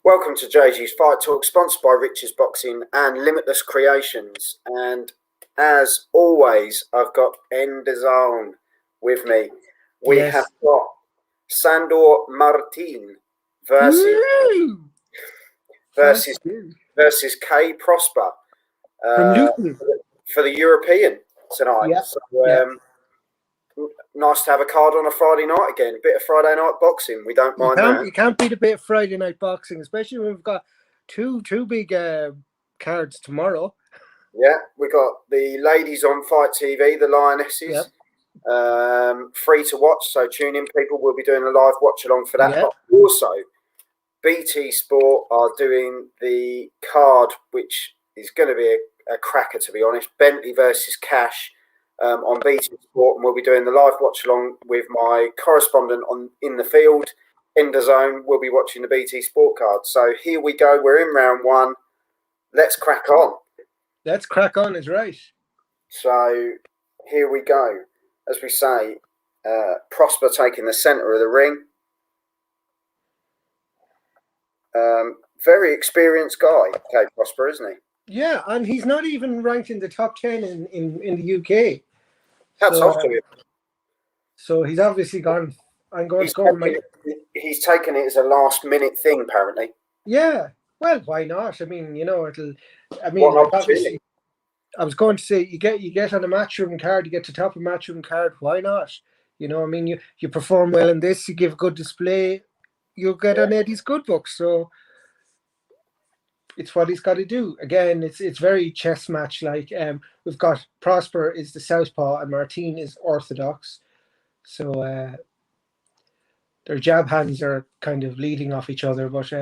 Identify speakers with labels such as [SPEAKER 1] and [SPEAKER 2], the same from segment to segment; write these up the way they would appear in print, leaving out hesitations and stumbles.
[SPEAKER 1] Welcome to JG's Fight Talk, sponsored by Rich's Boxing and Limitless Creations. And as always, I've got DAZN with me. We have got Sandor Martin versus K Prosper for the European tonight.
[SPEAKER 2] Yeah.
[SPEAKER 1] So, nice to have a card on a Friday night again. A bit of Friday night boxing. We don't mind that.
[SPEAKER 2] You can't beat a bit of Friday night boxing, especially when we've got two big cards tomorrow.
[SPEAKER 1] Yeah, we got the ladies on Fight TV, the Lionesses. Yep. Free to watch, so tune in, people. We'll be doing a live watch along for that. Yep. But also, BT Sport are doing the card, which is going to be a cracker, to be honest. Bentley versus Cash. On BT Sport, and we'll be doing the live watch along with my correspondent in the field, in DAZN. We'll be watching the BT Sport card. So here we go. We're in round one. Let's crack on.
[SPEAKER 2] Let's crack on is right.
[SPEAKER 1] So here we go. As we say, Prosper taking the centre of the ring. Very experienced guy, K Prosper, isn't he?
[SPEAKER 2] Yeah, and he's not even ranked in the top 10 in the UK.
[SPEAKER 1] That's off to him.
[SPEAKER 2] So he's obviously gone.
[SPEAKER 1] He's taken it as a last-minute thing, apparently.
[SPEAKER 2] Yeah. Well, why not? I mean, obviously, I was going to say you get on a matchroom card, you get to top a matchroom card. Why not? You know, I mean, you perform well in this, you give a good display, you'll get on Eddie's good books. So it's what he's got to do. Again, it's very chess match like. We've got Prosper is the southpaw and Martin is orthodox. So their jab hands are kind of leading off each other, but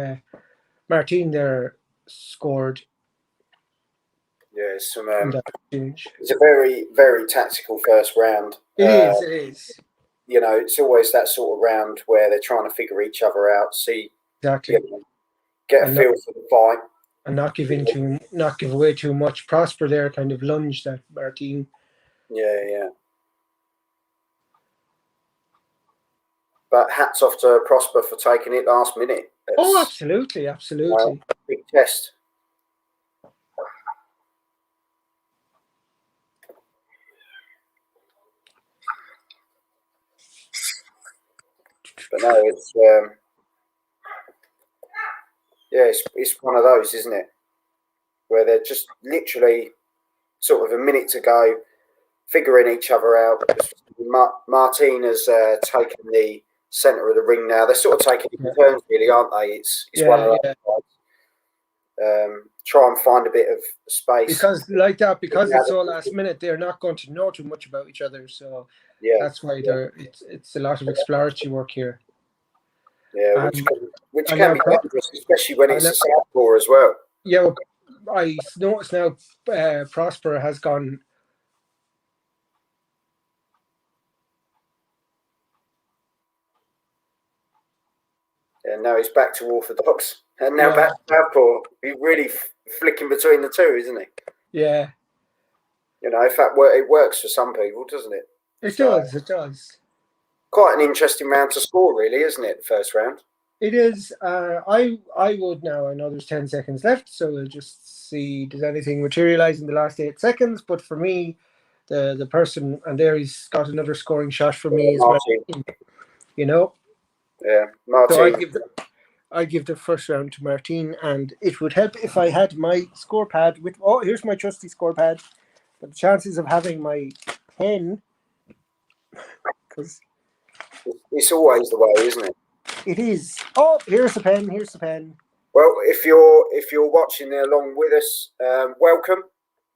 [SPEAKER 2] Martin there scored.
[SPEAKER 1] Yeah, it's a very, very tactical first round.
[SPEAKER 2] It is.
[SPEAKER 1] You know, it's always that sort of round where they're trying to figure each other out, see
[SPEAKER 2] exactly,
[SPEAKER 1] get a feel for the fight.
[SPEAKER 2] And not give away too much. Prosper there kind of lunged at Martin.
[SPEAKER 1] Yeah. But hats off to Prosper for taking it last minute.
[SPEAKER 2] Absolutely.
[SPEAKER 1] Big test. But no, it's one of those, isn't it? Where they're just literally sort of a minute to go, figuring each other out. Martin has taken the centre of the ring now. They're sort of taking it in turns, really, aren't they? It's one of those. Try and find a bit of space.
[SPEAKER 2] Because it's all last minute, they're not going to know too much about each other. So that's why it's a lot of exploratory work here.
[SPEAKER 1] Yeah, which can be dangerous, especially when it's a southpaw as well.
[SPEAKER 2] Yeah, well, I notice now Prosper has gone.
[SPEAKER 1] Yeah, now he's back to orthodox, and now back to southpaw. He's really flicking between the two, isn't he?
[SPEAKER 2] Yeah.
[SPEAKER 1] You know, in fact, it works for some people, doesn't it?
[SPEAKER 2] It does.
[SPEAKER 1] Quite an interesting round to score, really, isn't it? The first round.
[SPEAKER 2] It is. I would now. I know there's 10 seconds left, so we'll just see does anything materialize in the last 8 seconds. But for me, the person, and there he's got another scoring shot for me as well. You know.
[SPEAKER 1] Yeah, Martin.
[SPEAKER 2] So I give the first round to Martin, and it would help if I had my score pad with. Oh, here's my trusty score pad. But the chances of having my pen, because
[SPEAKER 1] it's always the way, isn't it?
[SPEAKER 2] It is. Oh, here's the pen.
[SPEAKER 1] Well, if you're watching there along with us, welcome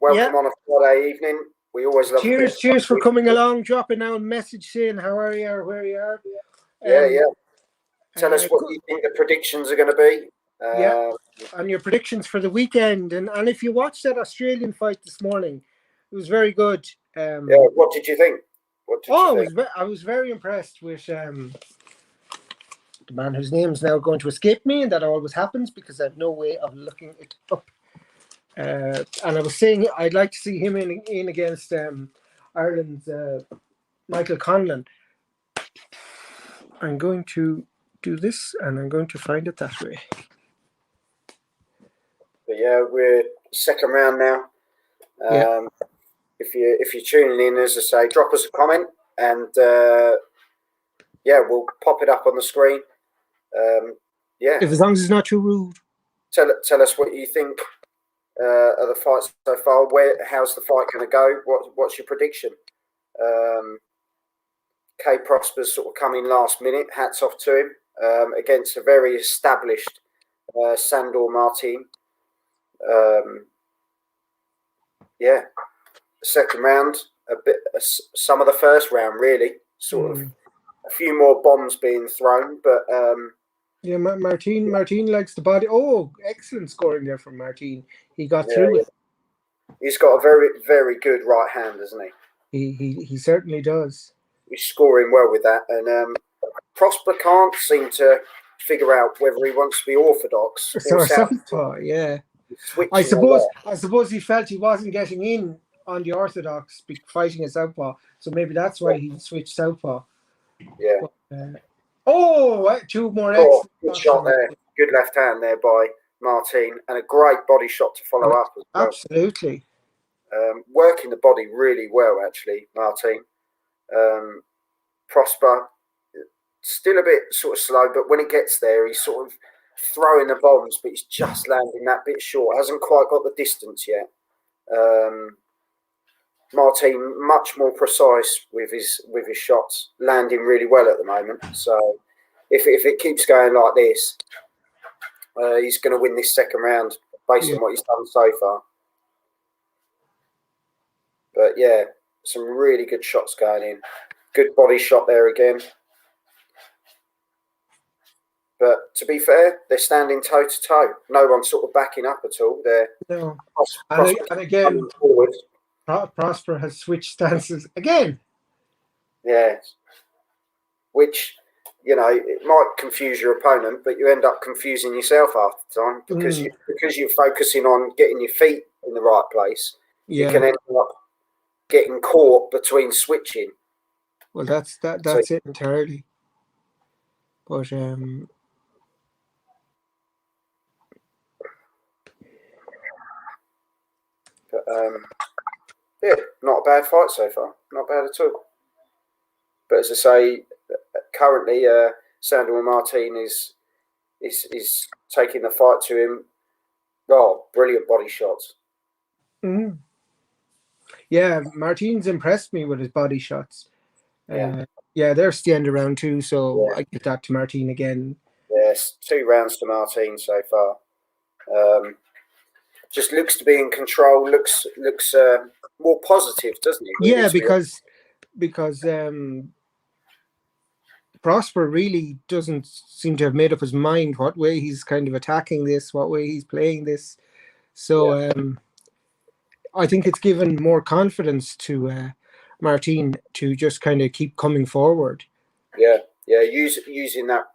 [SPEAKER 1] on a Friday evening. We always love.
[SPEAKER 2] Cheers for coming along. Dropping down a message saying how are you or where you are.
[SPEAKER 1] Yeah. Tell us what you think the predictions are going to be.
[SPEAKER 2] And your predictions for the weekend. And if you watched that Australian fight this morning, it was very good.
[SPEAKER 1] What did you think?
[SPEAKER 2] I was very impressed with the man whose name's now going to escape me, and that always happens because I have no way of looking it up. And I was saying I'd like to see him in against Ireland's Michael Conlon. I'm going to do this, and I'm going to find it that way.
[SPEAKER 1] yeah, we're second round now. If you're tuning in, as I say, drop us a comment, and we'll pop it up on the screen.
[SPEAKER 2] If as long as it's not too rude.
[SPEAKER 1] Tell us what you think of the fight so far. How's the fight going to go? What's your prediction? K Prosper's sort of come in last minute. Hats off to him against a very established Sandor Martin. Second round, some of the first round really, sort of a few more bombs being thrown, but
[SPEAKER 2] Martin likes the body. Oh, excellent scoring there from Martin. He got through it.
[SPEAKER 1] He's got a very, very good right hand, doesn't he?
[SPEAKER 2] He certainly does.
[SPEAKER 1] He's scoring well with that, and Prosper can't seem to figure out whether he wants to be orthodox or
[SPEAKER 2] southpaw. Yeah, I suppose he felt he wasn't getting in on the orthodox fighting a southpaw, so maybe that's why he switched southpaw.
[SPEAKER 1] Yeah.
[SPEAKER 2] But, two more excellent
[SPEAKER 1] good shot there. Good left hand there by Martin, and a great body shot to follow up as well.
[SPEAKER 2] Absolutely.
[SPEAKER 1] Working the body really well, actually, Martin. Prosper, still a bit sort of slow, but when it gets there, he's sort of throwing the bombs, but he's just landing that bit short. Hasn't quite got the distance yet. Martin much more precise with his shots, landing really well at the moment. So if it keeps going like this, he's going to win this second round based on what he's done so far. But yeah, some really good shots going in. Good body shot there again. But to be fair, they're standing toe to toe. No one's sort of backing up at all.
[SPEAKER 2] No. And again,
[SPEAKER 1] forward.
[SPEAKER 2] Prosper has switched stances again.
[SPEAKER 1] Yeah. Which, it might confuse your opponent, but you end up confusing yourself half the time because you're focusing on getting your feet in the right place. You can end up getting caught between switching.
[SPEAKER 2] Well, that's it entirely. But
[SPEAKER 1] not a bad fight so far. Not bad at all. But as I say, currently Sandor Martin is taking the fight to him. Oh, brilliant body shots.
[SPEAKER 2] Yeah, Martin's impressed me with his body shots. There's the end of round 2, so I give that to Martin again.
[SPEAKER 1] Yes, 2 rounds to Martin so far. Just looks to be in control. Looks more positive, doesn't he?
[SPEAKER 2] Really, yeah, because Prosper really doesn't seem to have made up his mind what way he's kind of attacking this, what way he's playing this. So I think it's given more confidence to Martin to just kind of keep coming forward.
[SPEAKER 1] Yeah, using that,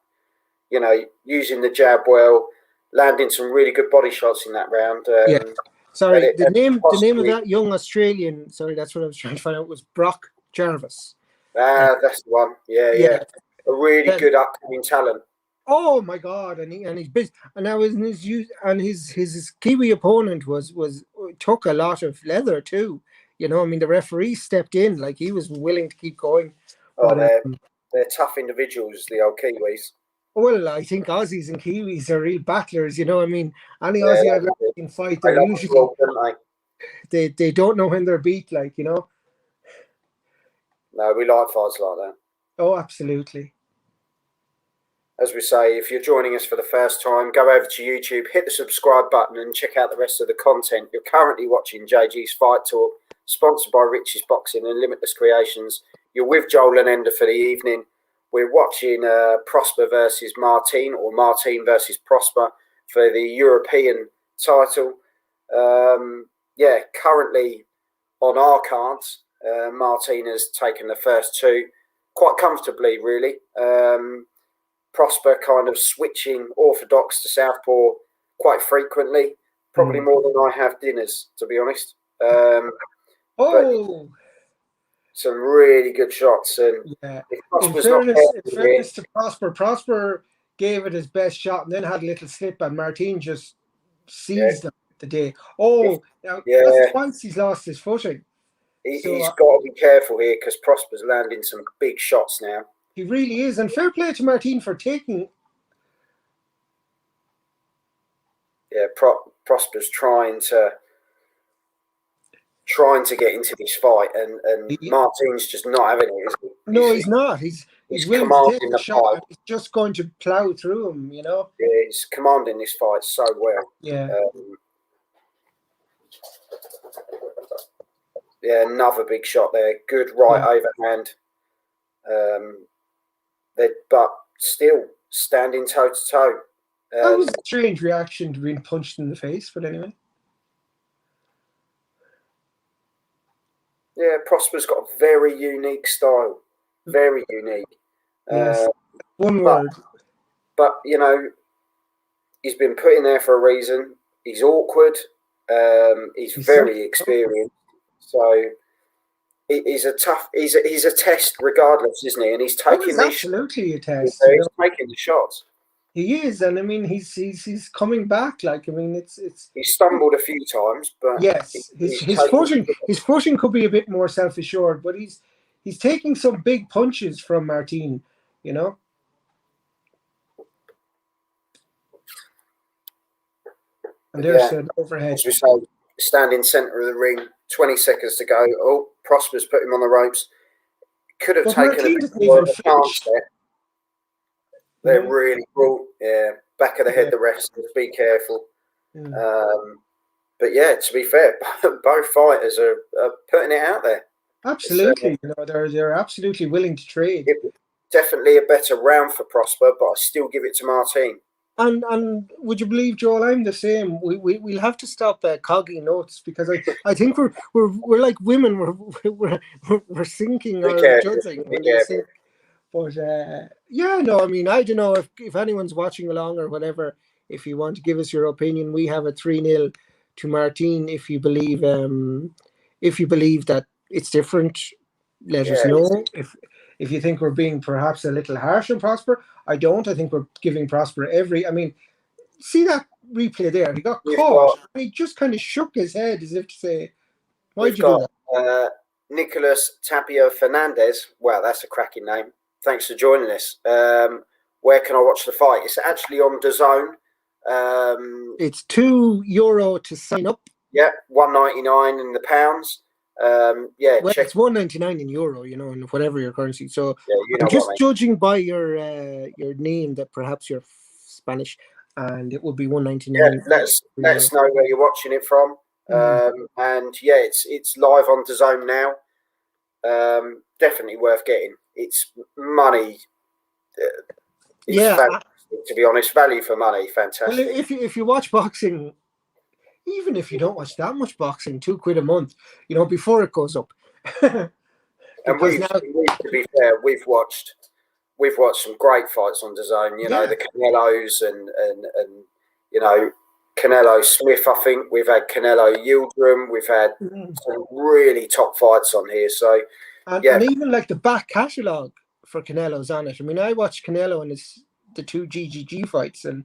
[SPEAKER 1] using the jab well, landing some really good body shots in that round.
[SPEAKER 2] Sorry, the name of that young Australian, that's what I was trying to find out, was Brock Jarvis.
[SPEAKER 1] That's the one. Yeah. A really good upcoming talent.
[SPEAKER 2] Oh my God! And he's busy. And now his Kiwi opponent took a lot of leather too. The referee stepped in, like he was willing to keep going.
[SPEAKER 1] Oh, they're tough individuals, the old Kiwis.
[SPEAKER 2] Well, I think Aussies and Kiwis are real battlers. Any Aussie I've ever seen fight, they're usually they don't know when they're beat. No,
[SPEAKER 1] we like fights like that.
[SPEAKER 2] Oh, absolutely.
[SPEAKER 1] As we say, if you're joining us for the first time, go over to YouTube, hit the subscribe button and check out the rest of the content. You're currently watching JG's Fight Talk, sponsored by Richie's Boxing and Limitless Creations. You're with Joel and Ender for the evening. We're watching Prosper versus Martin, or Martin versus Prosper for the European title. Currently on our cards, Martin has taken the first 2 quite comfortably, really. Prosper kind of switching orthodox to southpaw quite frequently, probably more than I have dinners, to be honest. Some really good shots. And
[SPEAKER 2] in fairness to Prosper gave it his best shot and then had a little slip, and Martin just seized the day. Oh, now that's twice he's lost his footing.
[SPEAKER 1] He's got to be careful here because Prosper's landing some big shots now.
[SPEAKER 2] He really is, and fair play to Martin for taking.
[SPEAKER 1] Yeah, Prosper's trying to get into this fight, and Martin's just not having it, is he?
[SPEAKER 2] No, he's not. He's willing to take the shot. He's just going to plow through him, you know.
[SPEAKER 1] Yeah, he's commanding this fight so well.
[SPEAKER 2] Yeah.
[SPEAKER 1] Yeah, another big shot there. Good right overhand. But still standing toe to toe.
[SPEAKER 2] That was a strange reaction to being punched in the face, but anyway.
[SPEAKER 1] Yeah, Prosper's got a very unique style. Very unique.
[SPEAKER 2] Yes. One word.
[SPEAKER 1] But, you know, he's been put in there for a reason. He's awkward. He's very experienced. So he's a test regardless, isn't he? And he's taking
[SPEAKER 2] absolutely a test.
[SPEAKER 1] He's taking the shots.
[SPEAKER 2] He is, and I mean he's coming back. Like, I mean, it's
[SPEAKER 1] he stumbled a few times, but
[SPEAKER 2] yes, his footing could be a bit more self-assured, but he's taking some big punches from Martin, you know. And there's an overhead.
[SPEAKER 1] As we say, standing centre of the ring, 20 seconds to go. Oh, Prosper's put him on the ropes. Could have taken a bit more of a chance there. They're really brought, back of the head, the wrestlers, be careful. But yeah, to be fair, both fighters are putting it out there.
[SPEAKER 2] Absolutely, you know, they're absolutely willing to trade.
[SPEAKER 1] Definitely a better round for Prosper, but I still give it to Martin.
[SPEAKER 2] And would you believe, Joel, I'm the same. We'll have to stop cogging notes because I think we're like women. We're sinking or judging. But yeah, no, I mean, I don't know if anyone's watching along or whatever. If you want to give us your opinion, we have a 3-0 to Martin. If you believe that it's different, let us know. If you think we're being perhaps a little harsh on Prosper, I don't. I think we're giving Prosper every. I mean, see that replay there? He got caught. And he just kind of shook his head as if to say, "Why'd you do
[SPEAKER 1] that?" Nicholas Tapio Fernandez. Wow, that's a cracking name. Thanks for joining us. Where can I watch the fight? It's actually on DAZN.
[SPEAKER 2] It's €2 to sign up.
[SPEAKER 1] Yeah, $1.99 in the pounds. Well,
[SPEAKER 2] it's €1.99 in euro, you know, in whatever your currency. So I'm just judging by your name that perhaps you're Spanish, and it will be $1.99.
[SPEAKER 1] Yeah, let us know where you're watching it from. And yeah, it's live on DAZN now. Definitely worth getting. It's money. Fantastic, to be honest. Value for money, fantastic.
[SPEAKER 2] Well, if you watch boxing, even if you don't watch that much boxing, £2 a month, you know, before it goes up.
[SPEAKER 1] And to be fair, we've watched some great fights on DAZN. You know, the Canelos and you know, Canelo Smith. I think we've had Canelo Yildirim. We've had some really top fights on here. So.
[SPEAKER 2] And even like the back catalogue for Canelo's on it. I mean, I watched Canelo and the 2 GGG fights, and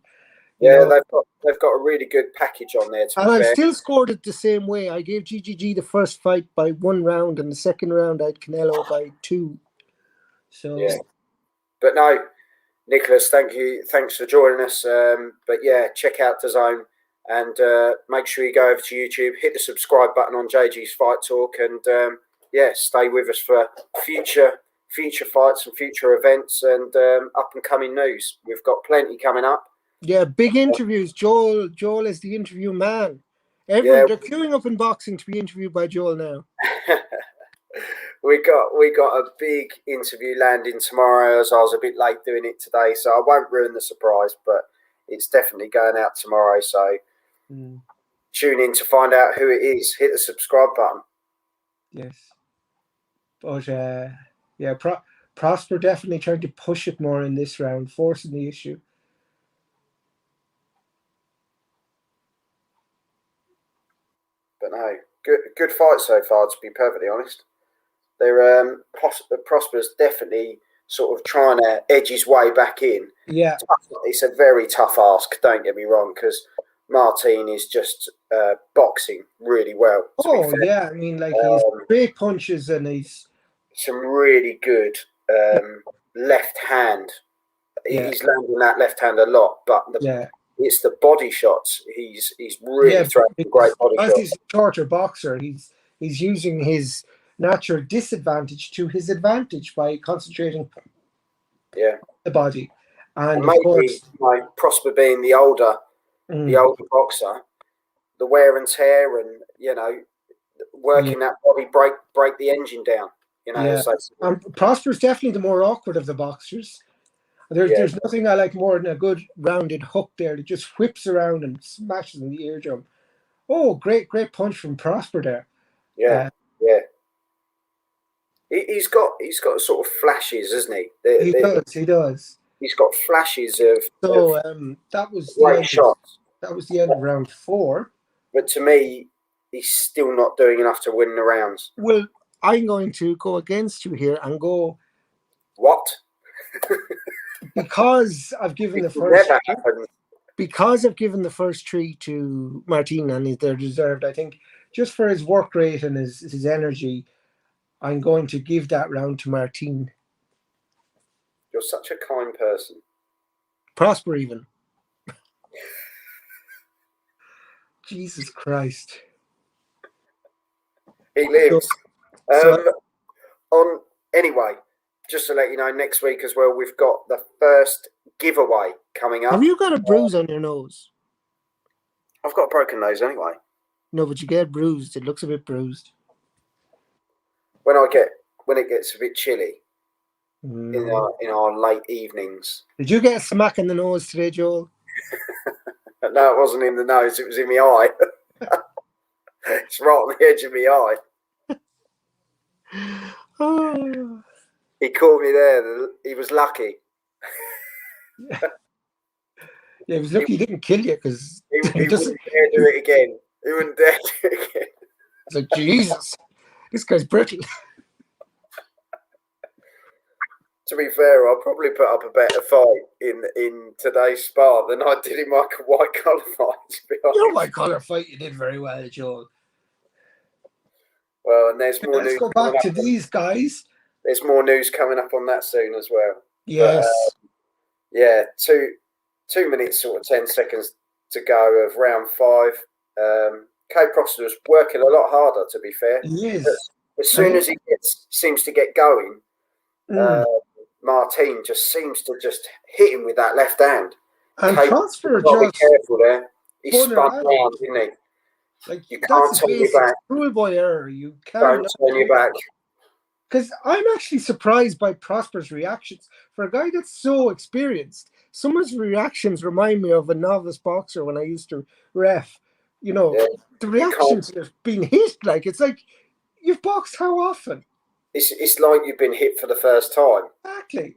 [SPEAKER 1] they've got a really good package on there.
[SPEAKER 2] And I still scored it the same way. I gave GGG the first fight by 1 round, and the second round I had Canelo by 2. So
[SPEAKER 1] but no, Nicholas, thanks for joining us. But yeah, check out DAZN and make sure you go over to YouTube, hit the subscribe button on JG's Fight Talk, and stay with us for future fights and future events and up and coming news. We've got plenty coming up.
[SPEAKER 2] Yeah, big interviews. Joel is the interview man. They're queuing up in boxing to be interviewed by Joel now.
[SPEAKER 1] we got a big interview landing tomorrow, as I was a bit late doing it today, so I won't ruin the surprise, but it's definitely going out tomorrow. So tune in to find out who it is. Hit the subscribe button.
[SPEAKER 2] Yes. But Prosper definitely tried to push it more in this round, forcing the issue.
[SPEAKER 1] But no, good fight so far, to be perfectly honest. They're Prosper's definitely sort of trying to edge his way back in.
[SPEAKER 2] Yeah,
[SPEAKER 1] it's a very tough ask. Don't get me wrong, because Martin is just boxing really well.
[SPEAKER 2] Oh yeah, I mean, like he's great punches and he's
[SPEAKER 1] some really good left hand. He's landing that left hand a lot, but it's the body shots. He's really throwing great body shots.
[SPEAKER 2] As he's a shorter boxer, he's using his natural disadvantage to his advantage by concentrating the body. And
[SPEAKER 1] maybe,
[SPEAKER 2] of course,
[SPEAKER 1] Prosper being the older boxer, the wear and tear, and working that body, break the engine down.
[SPEAKER 2] And Prosper's definitely the more awkward of the boxers. There's nothing I like more than a good rounded hook there that just whips around and smashes in the eardrum. Oh, great punch from Prosper there.
[SPEAKER 1] Yeah. He's got sort of flashes, hasn't he?
[SPEAKER 2] He does.
[SPEAKER 1] He's got flashes of.
[SPEAKER 2] So that was
[SPEAKER 1] great shots.
[SPEAKER 2] That was the end of round 4.
[SPEAKER 1] But to me, he's still not doing enough to win the rounds.
[SPEAKER 2] Well, I'm going to go against you here and go.
[SPEAKER 1] What?
[SPEAKER 2] Because I've given the first. Because I've given the first 3 to Martin and they're deserved. I think just for his work rate and his energy, I'm going to give that round to Martin.
[SPEAKER 1] You're such a kind person.
[SPEAKER 2] Prosper even. Jesus Christ.
[SPEAKER 1] He lives. Anyway, just to let you know, next week as well, we've got the first giveaway coming up.
[SPEAKER 2] Have you got a bruise on your nose?
[SPEAKER 1] I've got a broken nose anyway.
[SPEAKER 2] No, but you get bruised. It looks a bit bruised.
[SPEAKER 1] When it gets a bit chilly in our late evenings.
[SPEAKER 2] Did you get a smack in the nose today, Joel?
[SPEAKER 1] No, it wasn't in the nose. It was in my eye. It's right on the edge of my eye.
[SPEAKER 2] Oh.
[SPEAKER 1] He caught me there. He was lucky.
[SPEAKER 2] Yeah, he was lucky he didn't kill you because
[SPEAKER 1] he wouldn't dare do it again. He wouldn't dare do it again.
[SPEAKER 2] It's like, Jesus, this guy's brittle.
[SPEAKER 1] To be fair, I'll probably put up a better fight in today's spar than I did in my white collar fight. To be honest.
[SPEAKER 2] Your white collar fight, you did very well, Joel.
[SPEAKER 1] Well, and there's more news.
[SPEAKER 2] Let's go back to these guys.
[SPEAKER 1] There's more news coming up on that soon as well.
[SPEAKER 2] Yes.
[SPEAKER 1] But, 2 minutes, sort of 10 seconds to go of round 5. Kay Prosper was working a lot harder, to be fair.
[SPEAKER 2] He is.
[SPEAKER 1] But as soon as he seems to get going, Martin just seems to just hit him with that left hand.
[SPEAKER 2] And Prosper just
[SPEAKER 1] be careful there. He spun around, didn't he?
[SPEAKER 2] Like,
[SPEAKER 1] you can't turn your back.
[SPEAKER 2] Rule boy error. You
[SPEAKER 1] can't turn your back.
[SPEAKER 2] Because I'm actually surprised by Prosper's reactions. For a guy that's so experienced, some of his reactions remind me of a novice boxer when I used to ref. The reactions of being hit, like, it's like, you've boxed how often?
[SPEAKER 1] It's like you've been hit for the first time.
[SPEAKER 2] Exactly.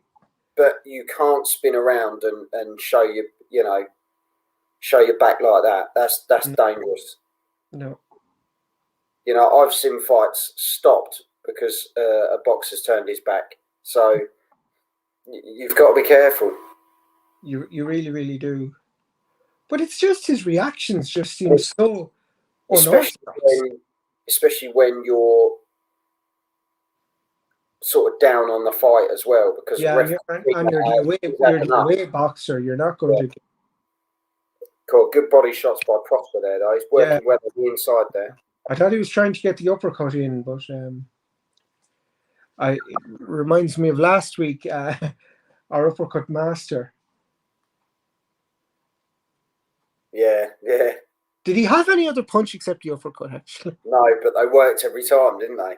[SPEAKER 1] But you can't spin around and show your back like that. That's dangerous.
[SPEAKER 2] No.
[SPEAKER 1] I've seen fights stopped because a boxer's turned his back. So you've got to be careful.
[SPEAKER 2] You really, really do. But it's just his reactions just seem so unorthodox.
[SPEAKER 1] Especially when you're sort of down on the fight as well, because
[SPEAKER 2] you're the away boxer. You're not going to.
[SPEAKER 1] Cool. Good body shots by Prosper there, though. He's working well on the inside there.
[SPEAKER 2] I thought he was trying to get the uppercut in, but it reminds me of last week, our uppercut master. Yeah. Did he have any other punch except the uppercut, actually?
[SPEAKER 1] No, but they worked every time, didn't they?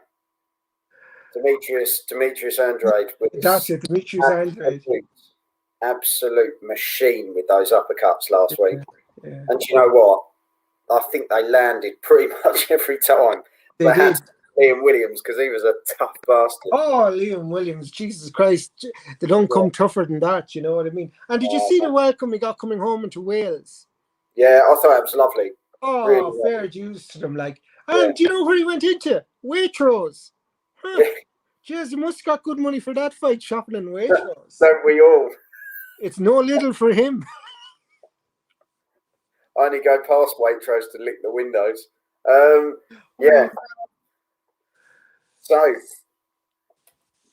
[SPEAKER 1] Demetrius Andrade.
[SPEAKER 2] That's it, Demetrius Andrade.
[SPEAKER 1] Absolute machine with those uppercuts last week.
[SPEAKER 2] Yeah.
[SPEAKER 1] And you know what? I think they landed pretty much every time.
[SPEAKER 2] They did.
[SPEAKER 1] Liam Williams, because he was a tough bastard.
[SPEAKER 2] Oh, Liam Williams, Jesus Christ. They don't come tougher than that, you know what I mean? And did you see the welcome he got coming home into Wales?
[SPEAKER 1] Yeah, I thought it was lovely.
[SPEAKER 2] Oh, really fair dues to them. Like, and do you know where he went into? Waitrose. Huh. Yeah. Jeez, he must have got good money for that fight, shopping in Waitrose.
[SPEAKER 1] Don't we all?
[SPEAKER 2] It's no little for him.
[SPEAKER 1] I only go past Waitrose to lick the windows. Yeah. So,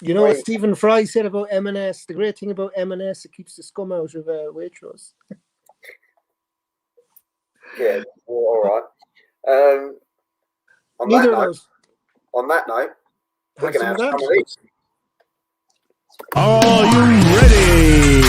[SPEAKER 2] you know what Stephen Fry said about M&S? The great thing about M&S, it keeps the scum out of Waitrose.
[SPEAKER 1] Yeah, well, all right.
[SPEAKER 2] Neither of those.
[SPEAKER 1] On that note, we're going to have some of these.
[SPEAKER 3] Are you ready?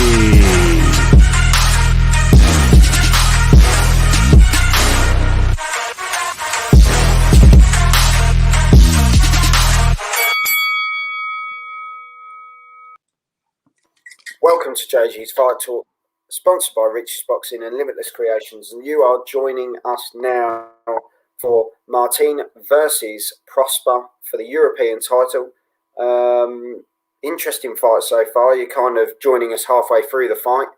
[SPEAKER 1] Welcome to JG's Fight Talk, sponsored by Rich's Boxing and Limitless Creations, and you are joining us now for Martin versus Prosper for the European title. Interesting fight so far. You're kind of joining us halfway through the fight.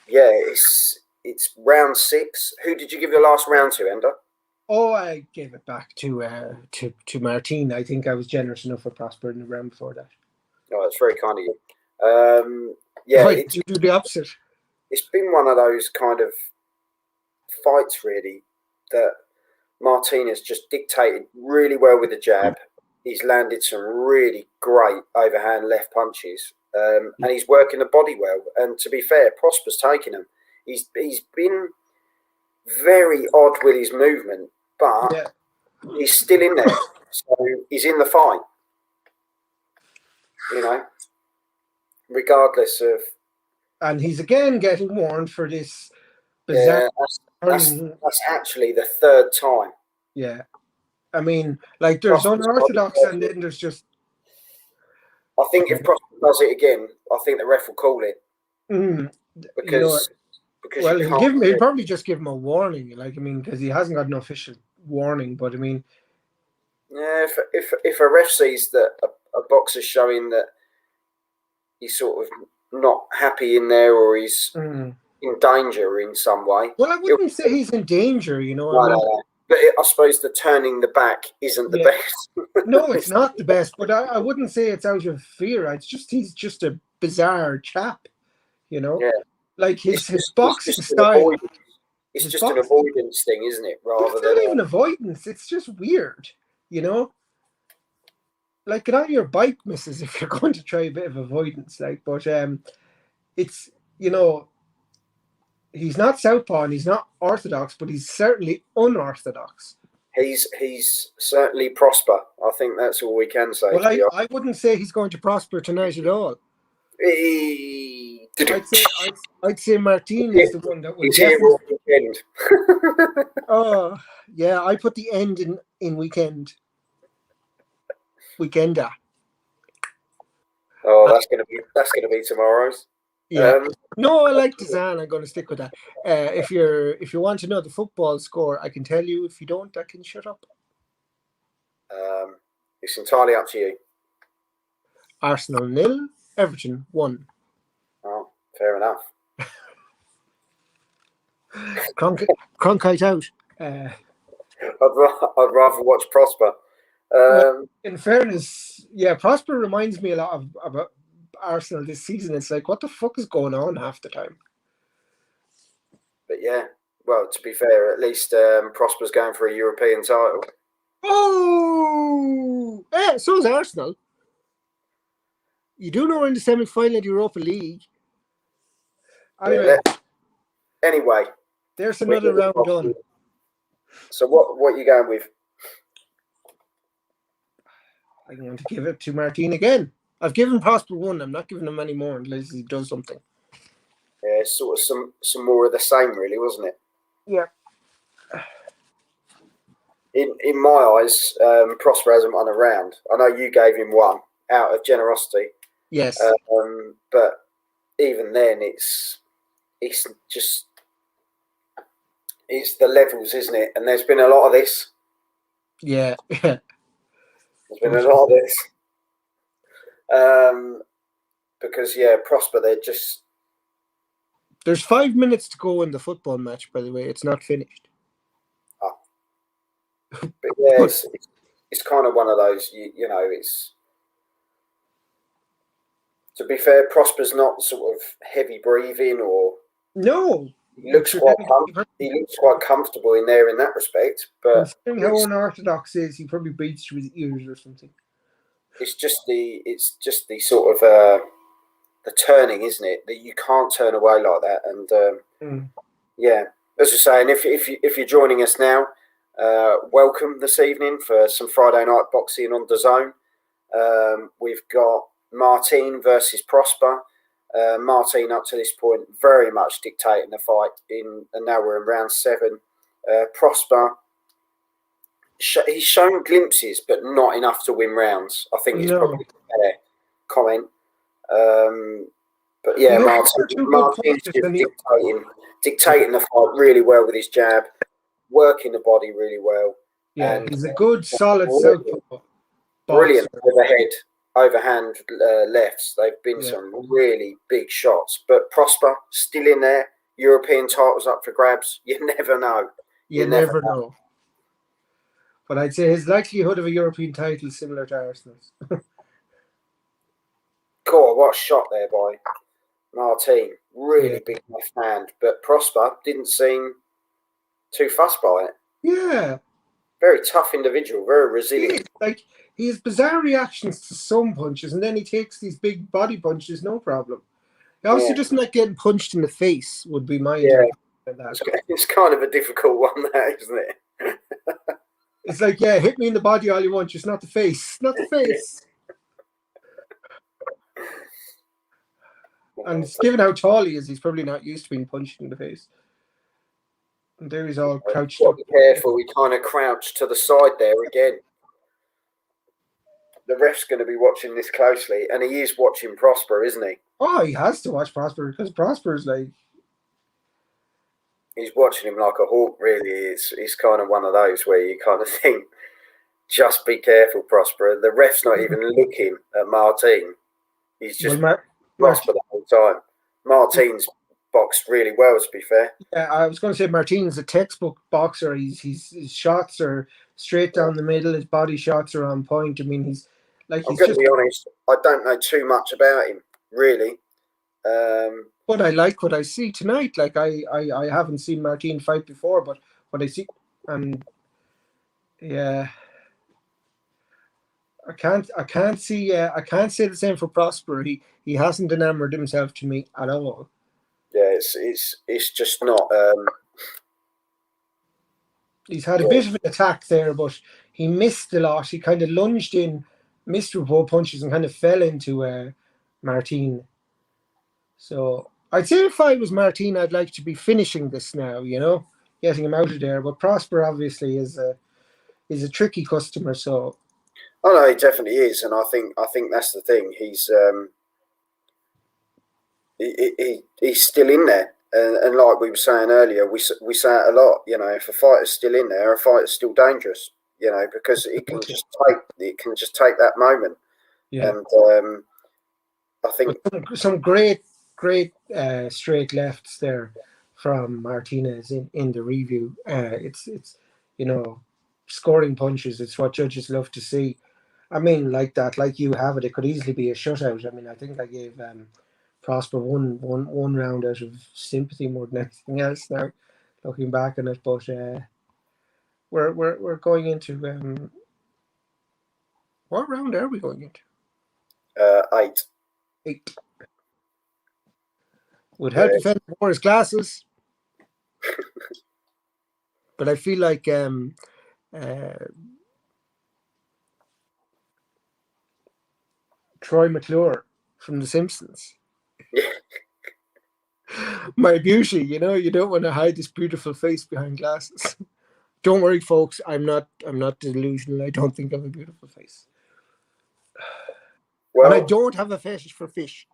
[SPEAKER 1] Yeah, it's round 6. Who did you give the last round to, Ender?
[SPEAKER 2] Oh, I gave it back to Martin. I think I was generous enough for Prosper in the round before that.
[SPEAKER 1] Oh, that's very kind of you. Yeah,
[SPEAKER 2] you do the opposite.
[SPEAKER 1] It's been one of those kind of fights, really, that Martin has just dictated really well with the jab. He's landed some really great overhand left punches, and he's working the body well. And to be fair, Prosper's taking them. He's been very odd with his movement, but he's still in there. So he's in the fight. You know, regardless of.
[SPEAKER 2] And he's again getting warned for this bizarre.
[SPEAKER 1] Yeah, that's actually the 3rd time.
[SPEAKER 2] Yeah. I mean, like, there's unorthodox and then there's just.
[SPEAKER 1] I think if Prosper does it again, I think the ref will call it. Because
[SPEAKER 2] he'll probably just give him a warning. Like, I mean, because he hasn't got an official warning. But I mean,
[SPEAKER 1] yeah, if a ref sees that a boxer's showing that he's sort of not happy in there, or he's in danger in some way.
[SPEAKER 2] Well, I wouldn't say he's in danger, you know.
[SPEAKER 1] No. But I suppose the turning the back isn't the best.
[SPEAKER 2] No, it's not the best, but I wouldn't say it's out of fear. It's just he's just a bizarre chap, you know.
[SPEAKER 1] Yeah.
[SPEAKER 2] Like his boxing style.
[SPEAKER 1] It's just an avoidance thing, isn't it?
[SPEAKER 2] It's not even avoidance. It's just weird, you know. Like, get on your bike, missus, if you're going to try a bit of avoidance. Like, but it's, you know, he's not southpaw and he's not orthodox, but he's certainly unorthodox.
[SPEAKER 1] He's certainly Prosper. I think that's all we can say.
[SPEAKER 2] Well, I wouldn't say he's going to prosper tonight at all. I'd say Martin is the one that would.
[SPEAKER 1] He's here all weekend.
[SPEAKER 2] Oh yeah, I put the end in weekend. Weekender.
[SPEAKER 1] Oh, that's gonna be tomorrow's.
[SPEAKER 2] Yeah. No, I like DAZN. I'm going to stick with that. If you want to know the football score, I can tell you. If you don't, I can shut up.
[SPEAKER 1] It's entirely up to you.
[SPEAKER 2] Arsenal 0, Everton 1.
[SPEAKER 1] Oh, fair enough.
[SPEAKER 2] Cronkite out.
[SPEAKER 1] I'd rather watch Prosper.
[SPEAKER 2] Well, in fairness, Prosper reminds me a lot of about Arsenal this season. It's like, what the fuck is going on half the time?
[SPEAKER 1] But yeah, well, to be fair, at least Prosper's going for a European title.
[SPEAKER 2] Oh, yeah, so is Arsenal. You do know we're in the semi-final of the Europa League.
[SPEAKER 1] Anyway,
[SPEAKER 2] there's another round done.
[SPEAKER 1] So what are you going with?
[SPEAKER 2] I'm going to give it to Martin again. I've given Prosper 1. I'm not giving him any more unless he does something.
[SPEAKER 1] Yeah, sort of some more of the same, really, wasn't it?
[SPEAKER 2] Yeah.
[SPEAKER 1] In my eyes, Prosper hasn't won a round. I know you gave him 1 out of generosity.
[SPEAKER 2] Yes.
[SPEAKER 1] But even then, it's the levels, isn't it? And there's been a lot of this.
[SPEAKER 2] Yeah.
[SPEAKER 1] There's been a lot of this. Because Prosper,
[SPEAKER 2] there's 5 minutes to go in the football match, by the way. It's not finished.
[SPEAKER 1] Oh. But yeah, it's kind of one of those, you know, it's, to be fair, Prosper's not sort of heavy breathing or...
[SPEAKER 2] No,
[SPEAKER 1] he looks quite comfortable in there in that respect. But
[SPEAKER 2] considering how unorthodox he is, he probably beats you with ears or something.
[SPEAKER 1] It's just the sort of the turning, isn't it? That you can't turn away like that. And yeah, as I say, and if you're joining us now, welcome this evening for some Friday night boxing on DAZN. We've got Martin versus Prosper. Martin up to this point very much dictating the fight and now we're in round 7. Prosper, he's shown glimpses, but not enough to win rounds. I think it's probably a fair comment. But yeah, Martin's just dictating the fight really well with his jab, working the body really well.
[SPEAKER 2] Yeah, and he's a good, solid southpaw.
[SPEAKER 1] Brilliant overhand lefts. They've been some really big shots. But Prosper still in there. European titles up for grabs. You never know.
[SPEAKER 2] You never know. But I'd say his likelihood of a European title is similar to Arsenal's.
[SPEAKER 1] God, what a shot there by Martin. Really big left hand. But Prosper didn't seem too fussed by it.
[SPEAKER 2] Yeah.
[SPEAKER 1] Very tough individual, very resilient.
[SPEAKER 2] He has bizarre reactions to some punches, and then he takes these big body punches, no problem. He obviously doesn't like getting punched in the face, would be my interpretation.
[SPEAKER 1] It's kind of a difficult one, that, isn't it?
[SPEAKER 2] It's like, hit me in the body all you want, just not the face. Not the face. And given how tall he is, he's probably not used to being punched in the face. And there he's all crouched up.
[SPEAKER 1] Be careful, he kind of crouched to the side there again. The ref's going to be watching this closely, and he is watching Prosper, isn't he?
[SPEAKER 2] Oh, he has to watch Prosper, because Prosper's like...
[SPEAKER 1] He's watching him like a hawk, really. He's kind of one of those where you kind of think, just be careful, Prosper. The ref's not even looking at Martin. He's just Prosper the whole time. Martin's boxed really well, to be fair.
[SPEAKER 2] Yeah, I was going to say Martin's a textbook boxer. His shots are straight down the middle. His body shots are on point. I mean, he's
[SPEAKER 1] I'm going to be honest, I don't know too much about him, really.
[SPEAKER 2] But I like what I see tonight. Like I haven't seen Martin fight before, but what I see, and I can't say the same for Prosper. He hasn't enamored himself to me at all.
[SPEAKER 1] Yeah, it's just not.
[SPEAKER 2] He's had a bit of an attack there, but he missed a lot. He kind of lunged in, missed with both punches, and kind of fell into Martin. So I'd say if I was Martin, I'd like to be finishing this now. Getting him out of there. But Prosper obviously is a tricky customer. So.
[SPEAKER 1] Oh no, he definitely is, and I think that's the thing. He's he's still in there, and like we were saying earlier, we say it a lot. If a fighter's still in there, a fighter's still dangerous. Because it can just take that moment. Yeah. And I think
[SPEAKER 2] some great straight lefts there from Martinez in the review. It's scoring punches. It's what judges love to see. I mean, like that, like you have it. It could easily be a shutout. I mean, I think I gave Prosper one round out of sympathy more than anything else. Now, looking back on it, but we're going into what round are we going into?
[SPEAKER 1] 8.
[SPEAKER 2] 8. Would help if he wore his glasses, but I feel like Troy McClure from The Simpsons. My beauty, you don't want to hide this beautiful face behind glasses. Don't worry, folks. I'm not delusional. I don't think I have a beautiful face. Well, and I don't have a fetish for fish.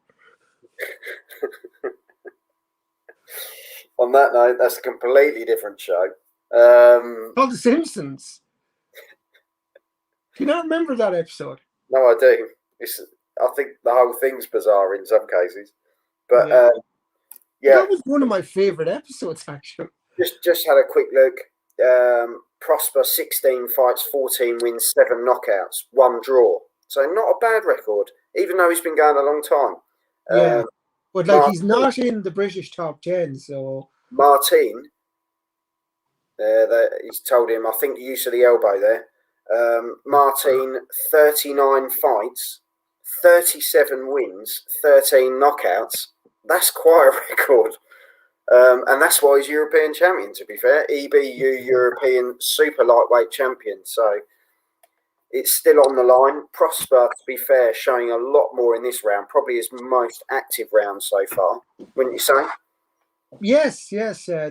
[SPEAKER 1] On that note, that's a completely different show.
[SPEAKER 2] Called The Simpsons. Do you not remember that episode?
[SPEAKER 1] No, I do. I think the whole thing's bizarre in some cases. But
[SPEAKER 2] that was one of my favourite episodes, actually.
[SPEAKER 1] Just had a quick look. Prosper 16 fights, 14 wins, 7 knockouts, 1 draw. So not a bad record, even though he's been going a long time.
[SPEAKER 2] Yeah, but like he's not in the British top 10, so
[SPEAKER 1] Martin, he's told him, I think, use of the elbow there. Martin, 39 fights, 37 wins, 13 knockouts. That's quite a record. And that's why he's European champion, to be fair. EBU European super lightweight champion. So it's still on the line. Prosper, to be fair, showing a lot more in this round. Probably his most active round so far, wouldn't you say?
[SPEAKER 2] Yes,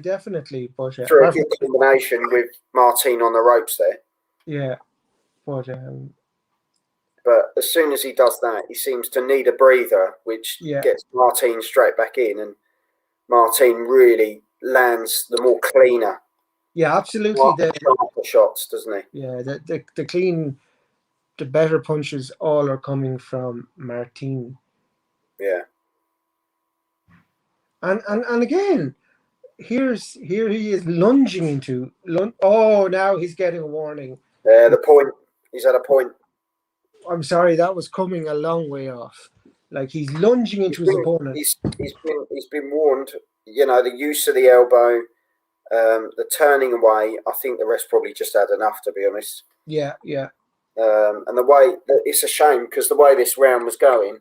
[SPEAKER 2] definitely. But
[SPEAKER 1] through a good combination with Martin on the ropes there.
[SPEAKER 2] Yeah.
[SPEAKER 1] But as soon as he does that, he seems to need a breather, which gets Martin straight back in, and Martin really lands the more cleaner.
[SPEAKER 2] Yeah, absolutely.
[SPEAKER 1] The shots, doesn't he?
[SPEAKER 2] Yeah, the clean, the better punches all are coming from Martin.
[SPEAKER 1] Yeah.
[SPEAKER 2] And again, here he is lunging into. Oh, now he's getting a warning.
[SPEAKER 1] The point. He's at a point.
[SPEAKER 2] I'm sorry, that was coming a long way off. Like he's lunging into his opponent.
[SPEAKER 1] He's been warned. You know, the use of the elbow, the turning away. I think the rest probably just had enough, to be honest.
[SPEAKER 2] Yeah.
[SPEAKER 1] And the way it's a shame because the way this round was going.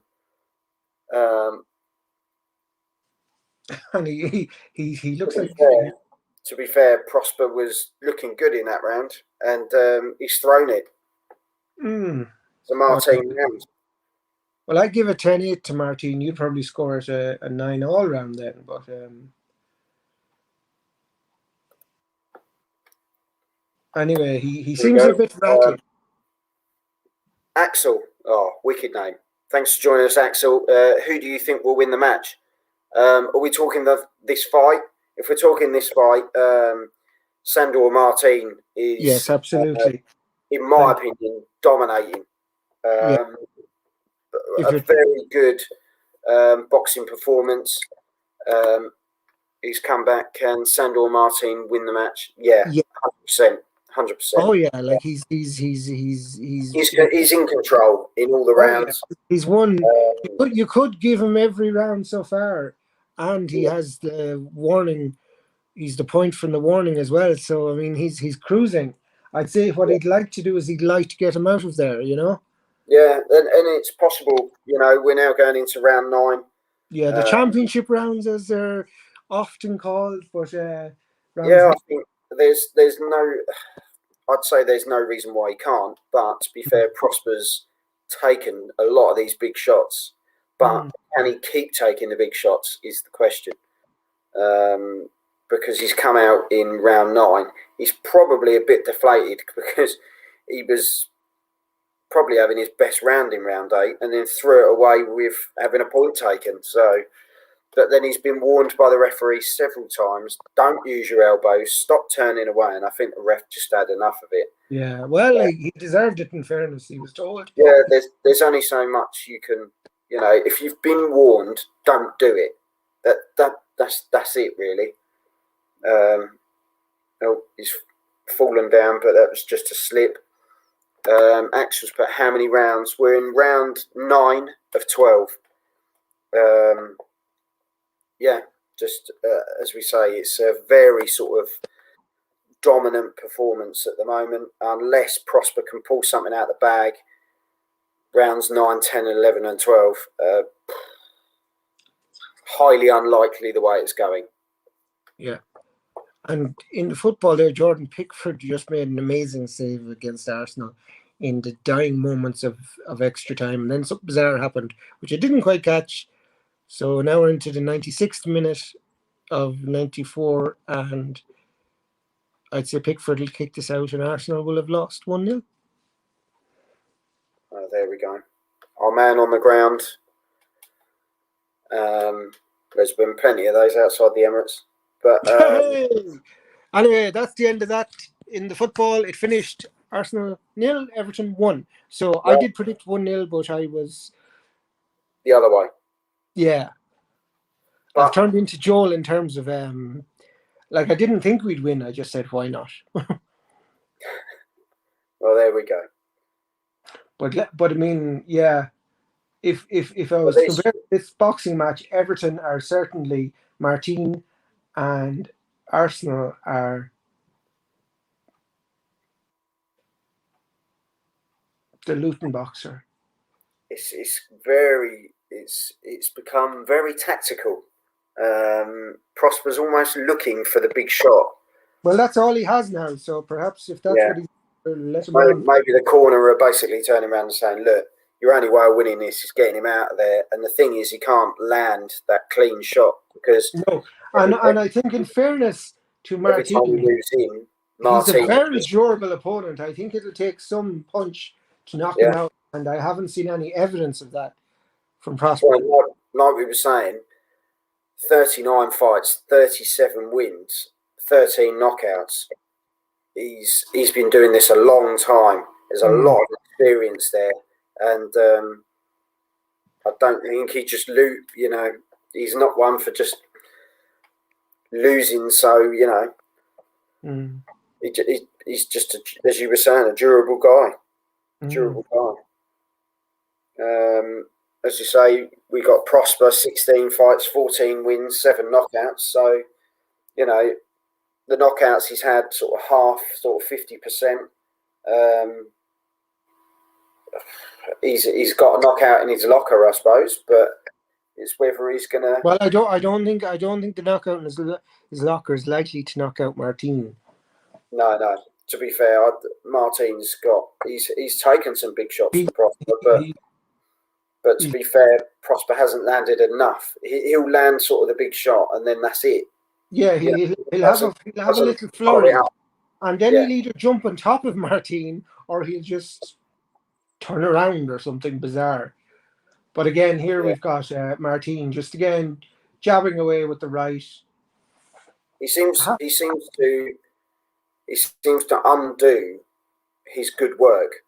[SPEAKER 2] And he looks like.
[SPEAKER 1] To be fair, Prosper was looking good in that round, and he's thrown it. So Martin round.
[SPEAKER 2] Well, I'd give a 10-8 to Martin. You'd probably score it a 9 all round then, but anyway, he seems a bit rattled.
[SPEAKER 1] Axel, wicked name. Thanks for joining us, Axel. Who do you think will win the match? Are we talking this fight? If we're talking this fight, Sandor Martin is...
[SPEAKER 2] Yes, absolutely.
[SPEAKER 1] In my opinion, dominating. A very good boxing performance. He's come back. Can Sandor Martin win the match? Yeah. 100%. 100%.
[SPEAKER 2] Oh yeah, like he's
[SPEAKER 1] in control in all the rounds.
[SPEAKER 2] Yeah. He's won. You could give him every round so far, and he has the warning. He's the point from the warning as well. So I mean, he's cruising. I'd say what he'd like to do is he'd like to get him out of there. You know.
[SPEAKER 1] Yeah, and it's possible. You know, we're now going into round 9.
[SPEAKER 2] Yeah, the championship rounds, as they're often called, but
[SPEAKER 1] I think there's no. I'd say there's no reason why he can't. But to be fair, Prosper's taken a lot of these big shots, but can he keep taking the big shots is the question. Because he's come out in round 9, he's probably a bit deflated because he was probably having his best round in round 8 and then threw it away with having a point taken. So, but then he's been warned by the referee several times, don't use your elbows, stop turning away, and I think the ref just had enough of it.
[SPEAKER 2] Yeah, well, he deserved it in fairness, he was told.
[SPEAKER 1] Yeah, there's only so much you can, you know, if you've been warned, don't do it. That's it really. He's fallen down, but that was just a slip. Axel's put how many rounds? We're in round 9 of 12. Just as we say, it's a very sort of dominant performance at the moment, unless Prosper can pull something out of the bag. Rounds 9, 10, 11 and 12. Highly unlikely the way it's going.
[SPEAKER 2] Yeah. And in the football there, Jordan Pickford just made an amazing save against Arsenal in the dying moments of extra time. And then something bizarre happened, which I didn't quite catch. So now we're into the 96th minute of 94, and I'd say Pickford will kick this out and Arsenal will have lost 1-0.
[SPEAKER 1] Oh, there we go. Our man on the ground. There's been plenty of those outside the Emirates. But
[SPEAKER 2] anyway, that's the end of that. In the football, it finished Arsenal 0, Everton 1. So I did predict 1-0, but I was
[SPEAKER 1] the other way.
[SPEAKER 2] Yeah. But I've turned into Joel in terms of I didn't think we'd win. I just said, why not?
[SPEAKER 1] Well, there we go.
[SPEAKER 2] But I mean, yeah. If I was to compare this boxing match, Everton are certainly Martin and Arsenal are the Luton boxer.
[SPEAKER 1] It's become very tactical. Prosper's almost looking for the big shot.
[SPEAKER 2] Well, that's all he has now. So perhaps if that's what he's let him on.
[SPEAKER 1] Maybe the corner are basically turning around and saying, "Look, your only way of winning this is getting him out of there." And the thing is, he can't land that clean shot because
[SPEAKER 2] no. And I think, in fairness to Martin, he's a very durable opponent. I think it'll take some punch to knock him out, and I haven't seen any evidence of that from Prosper.
[SPEAKER 1] Well, like we were saying, 39 fights, 37 wins, 13 knockouts. He's been doing this a long time. There's a lot of experience there, and I don't think he just he's not one for just losing. So he's just as you were saying, a durable guy. As you say, we got Prosper, 16 fights, 14 wins, 7 knockouts. So the knockouts he's had sort of half, sort of 50%. He's got a knockout in his locker, I suppose, but it's whether he's gonna.
[SPEAKER 2] Well, I don't think the knockout in his locker is likely to knock out Martin.
[SPEAKER 1] No. To be fair, Martin's he's taken some big shots from Prosper, but to be fair, Prosper hasn't landed enough. He'll land sort of the big shot, and then that's it.
[SPEAKER 2] Yeah, he'll have a little flurry, and then he'll either jump on top of Martin or he'll just turn around or something bizarre. But again, here we've got Martin just again jabbing away with the right.
[SPEAKER 1] He seems to undo his good work.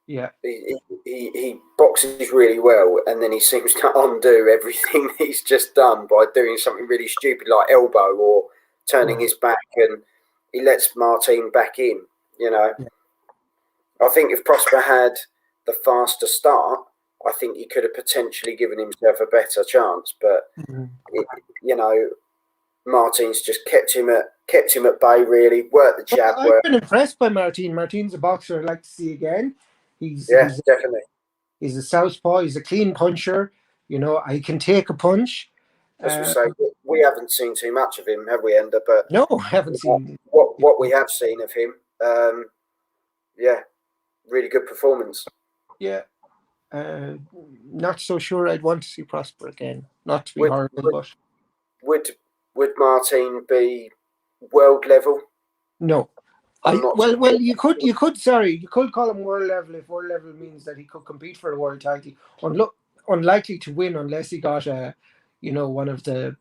[SPEAKER 2] Yeah,
[SPEAKER 1] he boxes really well, and then he seems to undo everything he's just done by doing something really stupid like elbow or turning his back, and he lets Martin back in. I think if Prosper had the faster start, I think he could have potentially given himself a better chance. But Martin's just kept him at bay. Really worked the jab.
[SPEAKER 2] I've been impressed by Martin. Martin's a boxer I'd like to see again. He's
[SPEAKER 1] definitely.
[SPEAKER 2] He's a southpaw. He's a clean puncher. I can take a punch.
[SPEAKER 1] As we say, we haven't seen too much of him, have we, Ender? But
[SPEAKER 2] no, I haven't seen
[SPEAKER 1] what we have seen of him. Really good performance.
[SPEAKER 2] Yeah. Not so sure I'd want to see Prosper again. Not to be horrible,
[SPEAKER 1] but would Martin be world level?
[SPEAKER 2] No. Well, you could call him world level if world level means that he could compete for a world title. Unlikely to win unless he got one of the.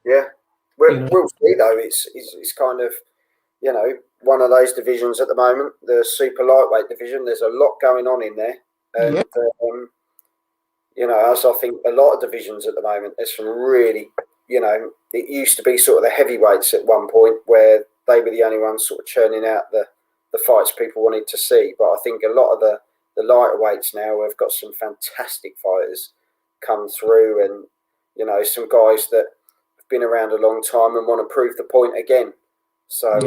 [SPEAKER 2] Yeah,
[SPEAKER 1] we'll see though. It's kind of one of those divisions at the moment, the super lightweight division. There's a lot going on in there, and as I think a lot of divisions at the moment, there's some really, it used to be sort of the heavyweights at one point where they were the only ones sort of churning out the fights people wanted to see. But I think a lot of the lighter weights now have got some fantastic fighters come through, and some guys that have been around a long time and want to prove the point again. So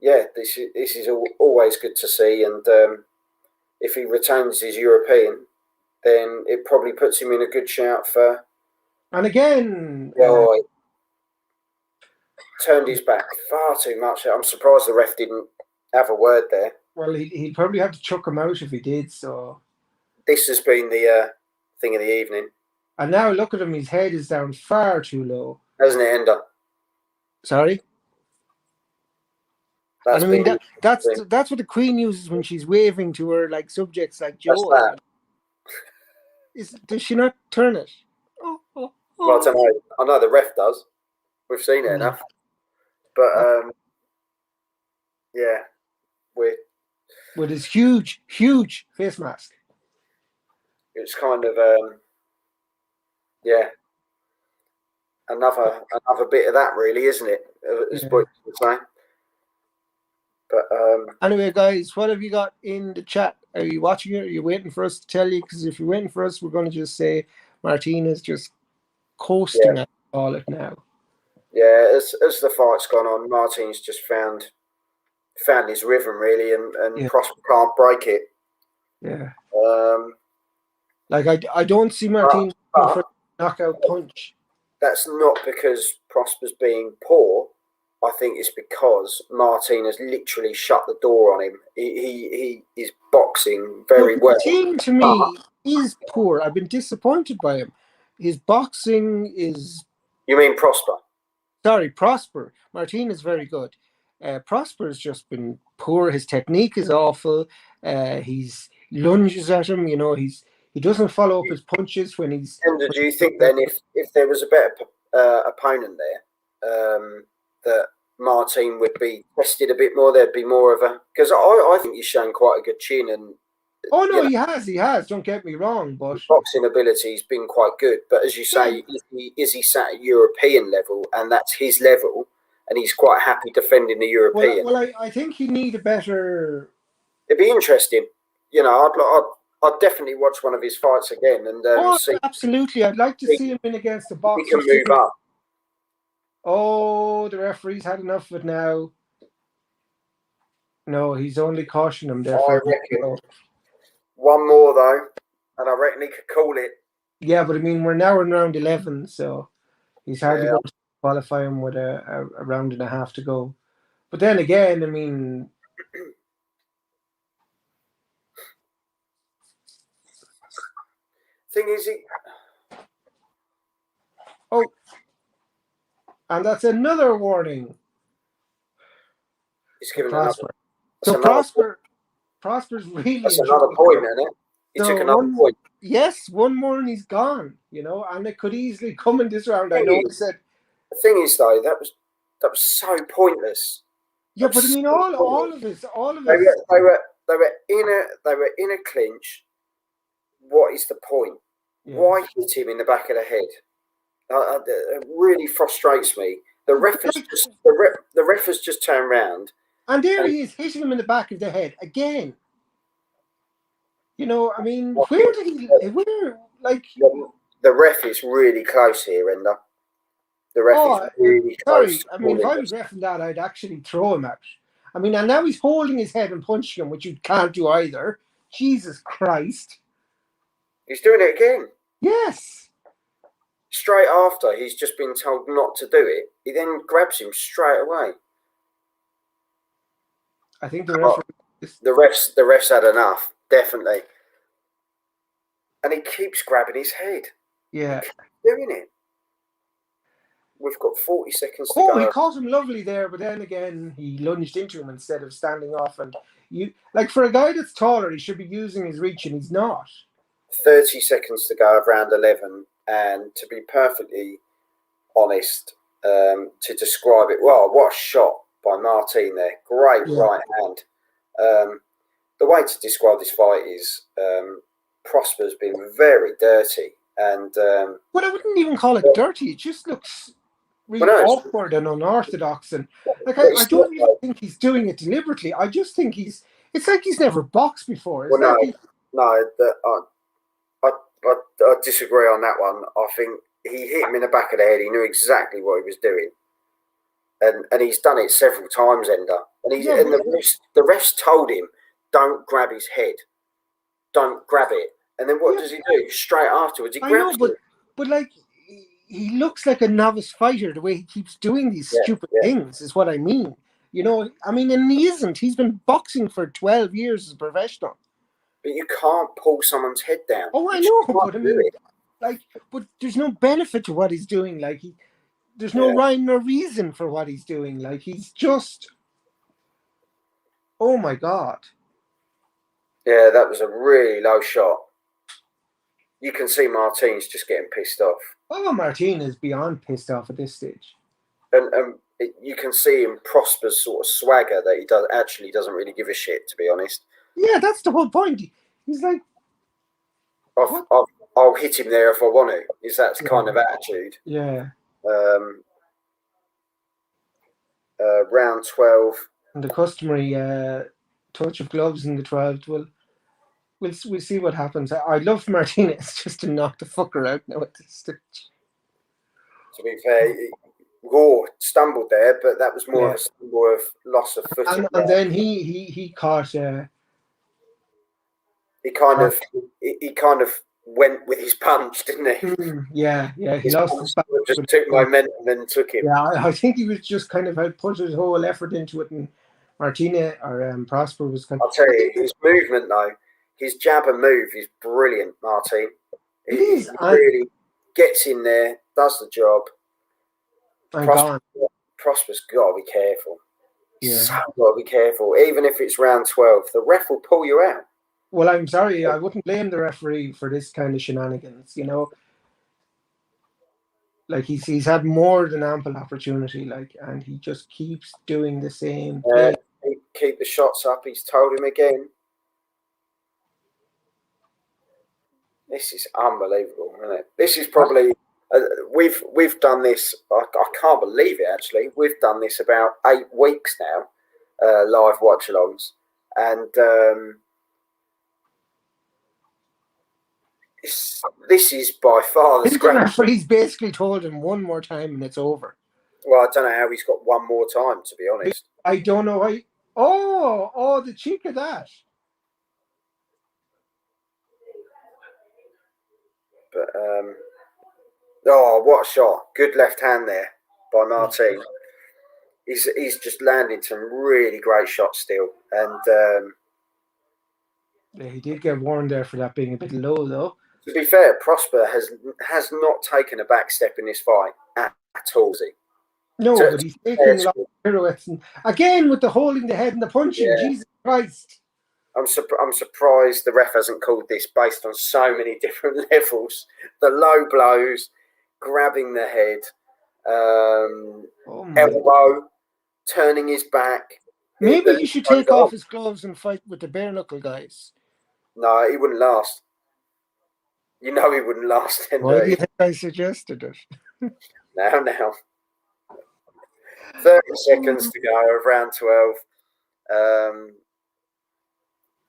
[SPEAKER 1] this is always good to see, and if he retains his European, then it probably puts him in a good shout for.
[SPEAKER 2] And again,
[SPEAKER 1] turned his back far too much. I'm surprised the ref didn't have a word there.
[SPEAKER 2] Well, he'd probably have to chuck him out if he did. So
[SPEAKER 1] this has been the thing of the evening.
[SPEAKER 2] And now look at him; his head is down far too low.
[SPEAKER 1] Hasn't it, Ender?
[SPEAKER 2] Sorry. That's what the Queen uses when she's waving to her subjects like Joe. Does she not turn it?
[SPEAKER 1] Well, I don't know. I know the ref does. We've seen it enough. But
[SPEAKER 2] with his huge face mask.
[SPEAKER 1] It's kind of another bit of that, really, isn't it? As what you're saying. But
[SPEAKER 2] anyway, guys, what have you got in the chat? Are you watching it? Are you waiting for us to tell you? Because if you're waiting for us, we're going to just say Martin is just coasting call it now.
[SPEAKER 1] Yeah, as the fight's gone on, Martin's just found his rhythm really, and Prosper can't break it.
[SPEAKER 2] Yeah.
[SPEAKER 1] Like
[SPEAKER 2] I don't see Martin for a knockout punch.
[SPEAKER 1] That's not because Prosper's being poor. I think it's because Martin has literally shut the door on him. He is boxing very well.
[SPEAKER 2] Martin, to me, is poor. I've been disappointed by him. His boxing is...
[SPEAKER 1] You mean Prosper?
[SPEAKER 2] Sorry, Prosper. Martin is very good. Prosper has just been poor. His technique is awful. He lunges at him. You know, he doesn't follow up his punches when he's...
[SPEAKER 1] And do you think then if there was a better opponent there, that Martin would be tested a bit more? There'd be more of a... Because I think he's shown quite a good chin. And
[SPEAKER 2] oh, no, he has. Don't get me wrong. But
[SPEAKER 1] his boxing ability's been quite good. But as you say, is he sat at European level, and that's his level, and he's quite happy defending the European?
[SPEAKER 2] Well, I think he need a better...
[SPEAKER 1] It'd be interesting. You know, I'd definitely watch one of his fights again and see.
[SPEAKER 2] Absolutely, I'd like to see him in against the boxer.
[SPEAKER 1] He can move up.
[SPEAKER 2] Oh, the referee's had enough of it now. No, he's only cautioning him there.
[SPEAKER 1] I reckon one more though, and I reckon he could call it.
[SPEAKER 2] Yeah, but I mean, we're now in round 11, so he's hardly going to qualify him with a round and a half to go. But then again, I mean.
[SPEAKER 1] Thing is,
[SPEAKER 2] oh, and that's another warning.
[SPEAKER 1] He's given
[SPEAKER 2] Prosper. Prosper's really.
[SPEAKER 1] That's another point, isn't it? He took another point.
[SPEAKER 2] Yes, one more and he's gone. You know, and it could easily come in this round. I know. I said.
[SPEAKER 1] The thing is, though, that was so pointless.
[SPEAKER 2] Yeah, but I mean, all of it.
[SPEAKER 1] They were in a clinch. What is the point? Yeah. Why hit him in the back of the head? It really frustrates me. The ref has just turned round,
[SPEAKER 2] and there he is hitting him in the back of the head again. You know, I mean, where did he? Like
[SPEAKER 1] the ref is really close here, Ender. The ref is really close.
[SPEAKER 2] Sorry, I mean, if I was reffing that, I'd actually throw him out. I mean, and now he's holding his head and punching him, which you can't do either. Jesus Christ.
[SPEAKER 1] He's doing it again.
[SPEAKER 2] Yes.
[SPEAKER 1] Straight after he's just been told not to do it, he then grabs him straight away.
[SPEAKER 2] I think the
[SPEAKER 1] refs had enough, definitely. And he keeps grabbing his head.
[SPEAKER 2] Yeah.
[SPEAKER 1] He keeps doing it. We've got 40 seconds to go.
[SPEAKER 2] Oh, he caught him lovely there, but then again, he lunged into him instead of standing off. And for a guy that's taller, he should be using his reach, and he's not.
[SPEAKER 1] 30 seconds to go of round 11, and to be perfectly honest, to describe it, well, what a shot by Martin there. Great right hand. The way to describe this fight is Prosper's been very dirty. And
[SPEAKER 2] but I wouldn't even call it dirty. It just looks really awkward and unorthodox. And like I don't even think he's doing it deliberately. I just think it's like he's never boxed before.
[SPEAKER 1] I disagree on that one. I think he hit him in the back of the head. He knew exactly what he was doing, and he's done it several times, Ender. And the refs told him, "Don't grab his head, don't grab it." And then what does he do? Straight afterwards, he grabs it.
[SPEAKER 2] But like he looks like a novice fighter the way he keeps doing these stupid things. Is what I mean. You know, I mean, and he isn't. He's been boxing for 12 years as a professional.
[SPEAKER 1] But you can't pull someone's head down.
[SPEAKER 2] Oh, I know, but I mean, but there's no benefit to what he's doing. Like, there's no rhyme or reason for what he's doing. Like, he's just, oh my God.
[SPEAKER 1] Yeah, that was a really low shot. You can see Martin's just getting pissed off.
[SPEAKER 2] Oh, Martin is beyond pissed off at this stage.
[SPEAKER 1] And you can see in Prosper's sort of swagger that he doesn't really give a shit, to be honest.
[SPEAKER 2] Yeah, that's the whole point. He's like,
[SPEAKER 1] I'll hit him there if I want to. Is that kind of attitude?
[SPEAKER 2] Yeah.
[SPEAKER 1] Round 12.
[SPEAKER 2] And the customary touch of gloves in the 12th. We'll see what happens. I love Martinez just to knock the fucker out now at this stage.
[SPEAKER 1] To be fair, Gore stumbled there, but that was more of a stumble of loss of footing.
[SPEAKER 2] And then he caught.
[SPEAKER 1] He kind of went with his punch, didn't he?
[SPEAKER 2] Yeah. He
[SPEAKER 1] his
[SPEAKER 2] lost his back.
[SPEAKER 1] Just took momentum and took him.
[SPEAKER 2] Yeah, I think he was just kind of had put his whole effort into it, and Martina or Prosper was kind of.
[SPEAKER 1] I'll tell you, his movement though, his jab and move is brilliant, Martin. He really gets in there, does the job. Prosper's got to be careful.
[SPEAKER 2] Yeah,
[SPEAKER 1] so got to be careful. Even if it's round 12, the ref will pull you out.
[SPEAKER 2] Well, I'm sorry, I wouldn't blame the referee for this kind of shenanigans. You know, like he's had more than ample opportunity, and he just keeps doing the same thing.
[SPEAKER 1] Keep the shots up. He's told him again. This is unbelievable, isn't it? This is probably we've done this. I can't believe it. Actually, we've done this about 8 weeks now, live watch-alongs, and this is by far the
[SPEAKER 2] referee's basically told him one more time and it's over.
[SPEAKER 1] Well, I don't know how he's got one more time, to be honest.
[SPEAKER 2] I don't know why. Oh, the cheek of that.
[SPEAKER 1] But what a shot! Good left hand there by Martin. He's just landed some really great shots still, and
[SPEAKER 2] yeah, he did get warned there for that being a bit low, though.
[SPEAKER 1] To be fair, Prosper has not taken a back step in this fight at all.
[SPEAKER 2] No, but he's taking a lot of pirouettes, and again with the holding the head and the punching. Yeah. Jesus Christ!
[SPEAKER 1] I'm surprised the ref hasn't called this based on so many different levels. The low blows, grabbing the head, elbow, turning his back.
[SPEAKER 2] Maybe he should take off his gloves and fight with the bare knuckle guys.
[SPEAKER 1] No, he wouldn't last. You know he wouldn't last.
[SPEAKER 2] Why do you think I suggested it?
[SPEAKER 1] Now. 30 seconds to go of round 12.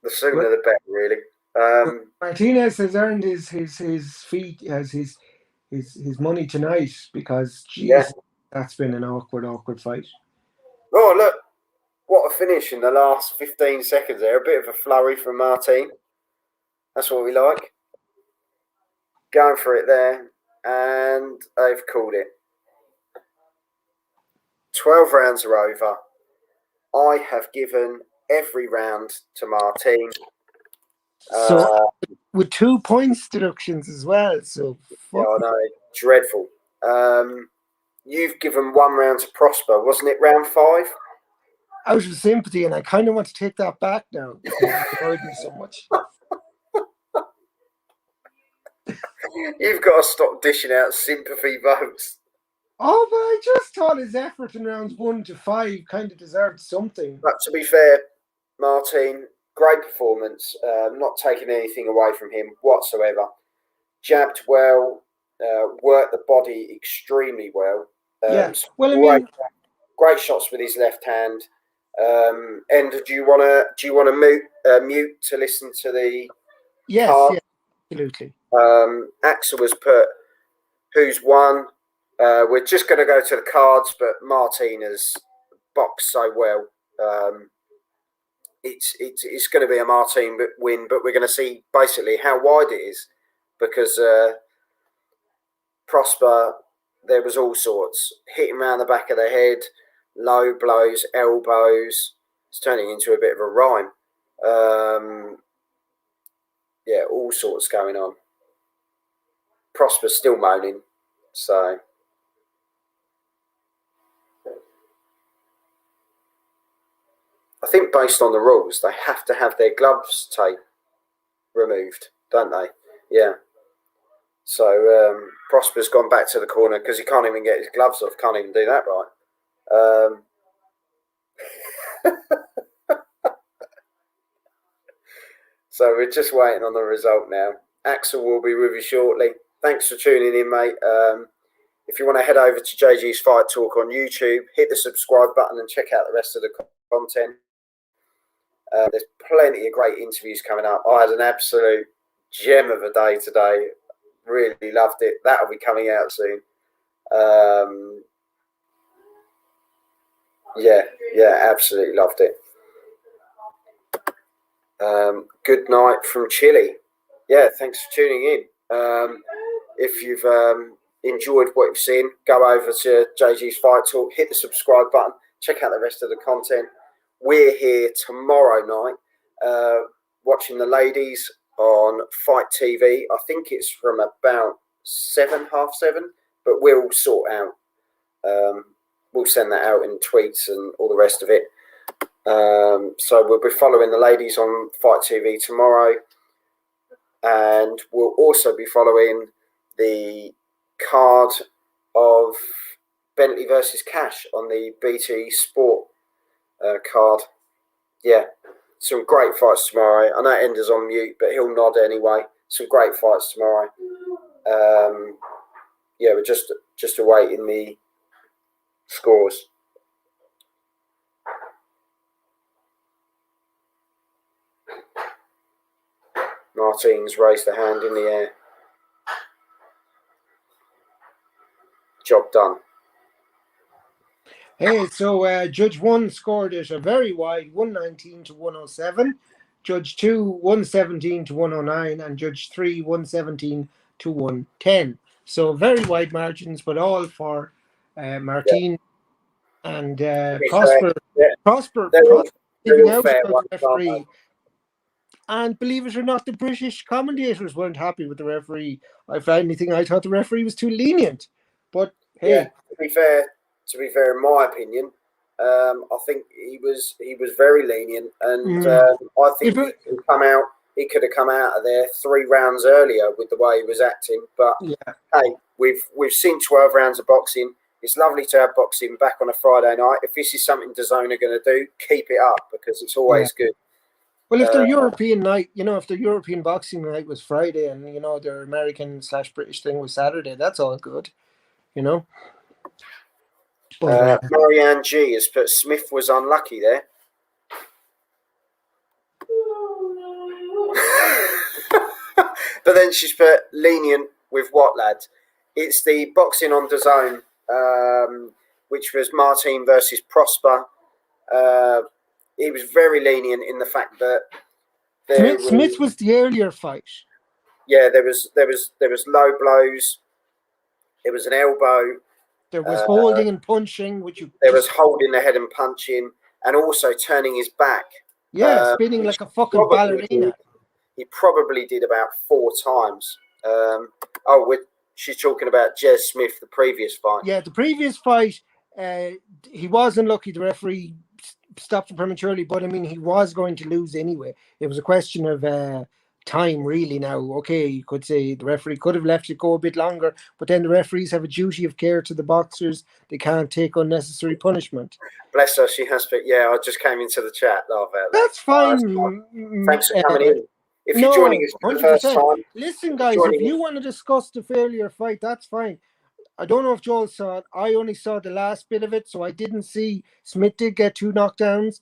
[SPEAKER 1] The sooner the better, really.
[SPEAKER 2] Martinez has earned his feet as his money tonight because that's been an awkward fight.
[SPEAKER 1] Oh, look. What a finish in the last 15 seconds there. A bit of a flurry from Martin. That's what we like. Going for it there. And they've called it. 12 rounds are over. I have given every round to Martin.
[SPEAKER 2] So with 2 points deductions as well. So
[SPEAKER 1] yeah, I know. Dreadful. You've given 1 round to Prosper. Wasn't it round 5?
[SPEAKER 2] Out of sympathy, and I kind of want to take that back now. It's annoyed me so much.
[SPEAKER 1] You've got to stop dishing out sympathy votes.
[SPEAKER 2] Oh, but I just thought his effort in rounds 1 to 5 kind of deserved something.
[SPEAKER 1] But to be fair, Martin, great performance. Not taking anything away from him whatsoever. Jabbed well, worked the body extremely well. Great shots with his left hand. And do you want to mute to listen to the
[SPEAKER 2] card? Yes, absolutely.
[SPEAKER 1] Axel has put who's won. We're just going to go to the cards, but Martin has boxed so well. It's going to be a Martin win, but we're going to see basically how wide it is because Prosper, there was all sorts. Hitting around the back of the head, low blows, elbows. It's turning into a bit of a rhyme. All sorts going on. Prosper's still moaning, so. I think based on the rules, they have to have their gloves tape removed, don't they? Yeah. So Prosper's gone back to the corner because he can't even get his gloves off. Can't even do that right. So we're just waiting on the result now. Axel will be with you shortly. Thanks for tuning in, mate. If you want to head over to JG's Fight Talk on YouTube, hit the subscribe button and check out the rest of the content. There's plenty of great interviews coming up. I had an absolute gem of a day today. Really loved it. That'll be coming out soon. Yeah, absolutely loved it. Good night from Chile. Yeah, thanks for tuning in. If you've enjoyed what you've seen, go over to JG's Fight Talk, hit the subscribe button, check out the rest of the content. We're here tomorrow night watching the ladies on Fight TV. I think it's from about 7:30, but we'll sort out. We'll send that out in tweets and all the rest of it. So we'll be following the ladies on Fight TV tomorrow, and we'll also be following the card of Bentley versus Cash on the BT Sport card. Yeah, some great fights tomorrow. I know Ender's on mute, but he'll nod anyway. Some great fights tomorrow. Yeah, we're just awaiting the scores. Martin's raised the hand in the air. Job done.
[SPEAKER 2] Hey, so Judge 1 scored it a very wide 119 to 107. Judge 2, 117 to 109. And Judge 3, 117 to 110. So very wide margins, but all for Martin and Prosper.
[SPEAKER 1] Yeah.
[SPEAKER 2] Prosper
[SPEAKER 1] giving out the
[SPEAKER 2] referee. And believe it or not, the British commentators weren't happy with the referee. If anything, I thought the referee was too lenient. But hey,
[SPEAKER 1] yeah, to be fair, in my opinion, I think he was very lenient, and I think he could have come out of there 3 rounds earlier with the way he was acting. But hey, we've seen 12 rounds of boxing. It's lovely to have boxing back on a Friday night. If this is something DAZN are going to do, keep it up, because it's always good.
[SPEAKER 2] Well, if their European night, if their European boxing night was Friday and, their American/British thing was Saturday, that's all good, But,
[SPEAKER 1] Marianne G has put Smith was unlucky there. But then she's put lenient with what, lads? It's the boxing on DAZN, which was Martin versus Prosper. He was very lenient in the fact that
[SPEAKER 2] Smith was the earlier fight.
[SPEAKER 1] Yeah, there was low blows. There was an elbow.
[SPEAKER 2] There was holding and punching,
[SPEAKER 1] there was holding the head and punching, and also turning his back.
[SPEAKER 2] Yeah, spinning like a fucking ballerina.
[SPEAKER 1] He probably did about 4 times. She's talking about Jez Smith, the previous fight.
[SPEAKER 2] Yeah, the previous fight, he was unlucky. The referee stopped him prematurely, but I mean, he was going to lose anyway. It was a question of time, really. Now, okay, you could say the referee could have left it go a bit longer, but then the referees have a duty of care to the boxers. They can't take unnecessary punishment.
[SPEAKER 1] Bless her, she has. But yeah, I just came into the chat.
[SPEAKER 2] That's fine.
[SPEAKER 1] Thanks for coming in. If you're joining us for the first time,
[SPEAKER 2] listen, guys. If you want to discuss the failure fight, that's fine. I don't know if Joel saw it. I only saw the last bit of it, so I didn't see. Smith did get 2 knockdowns.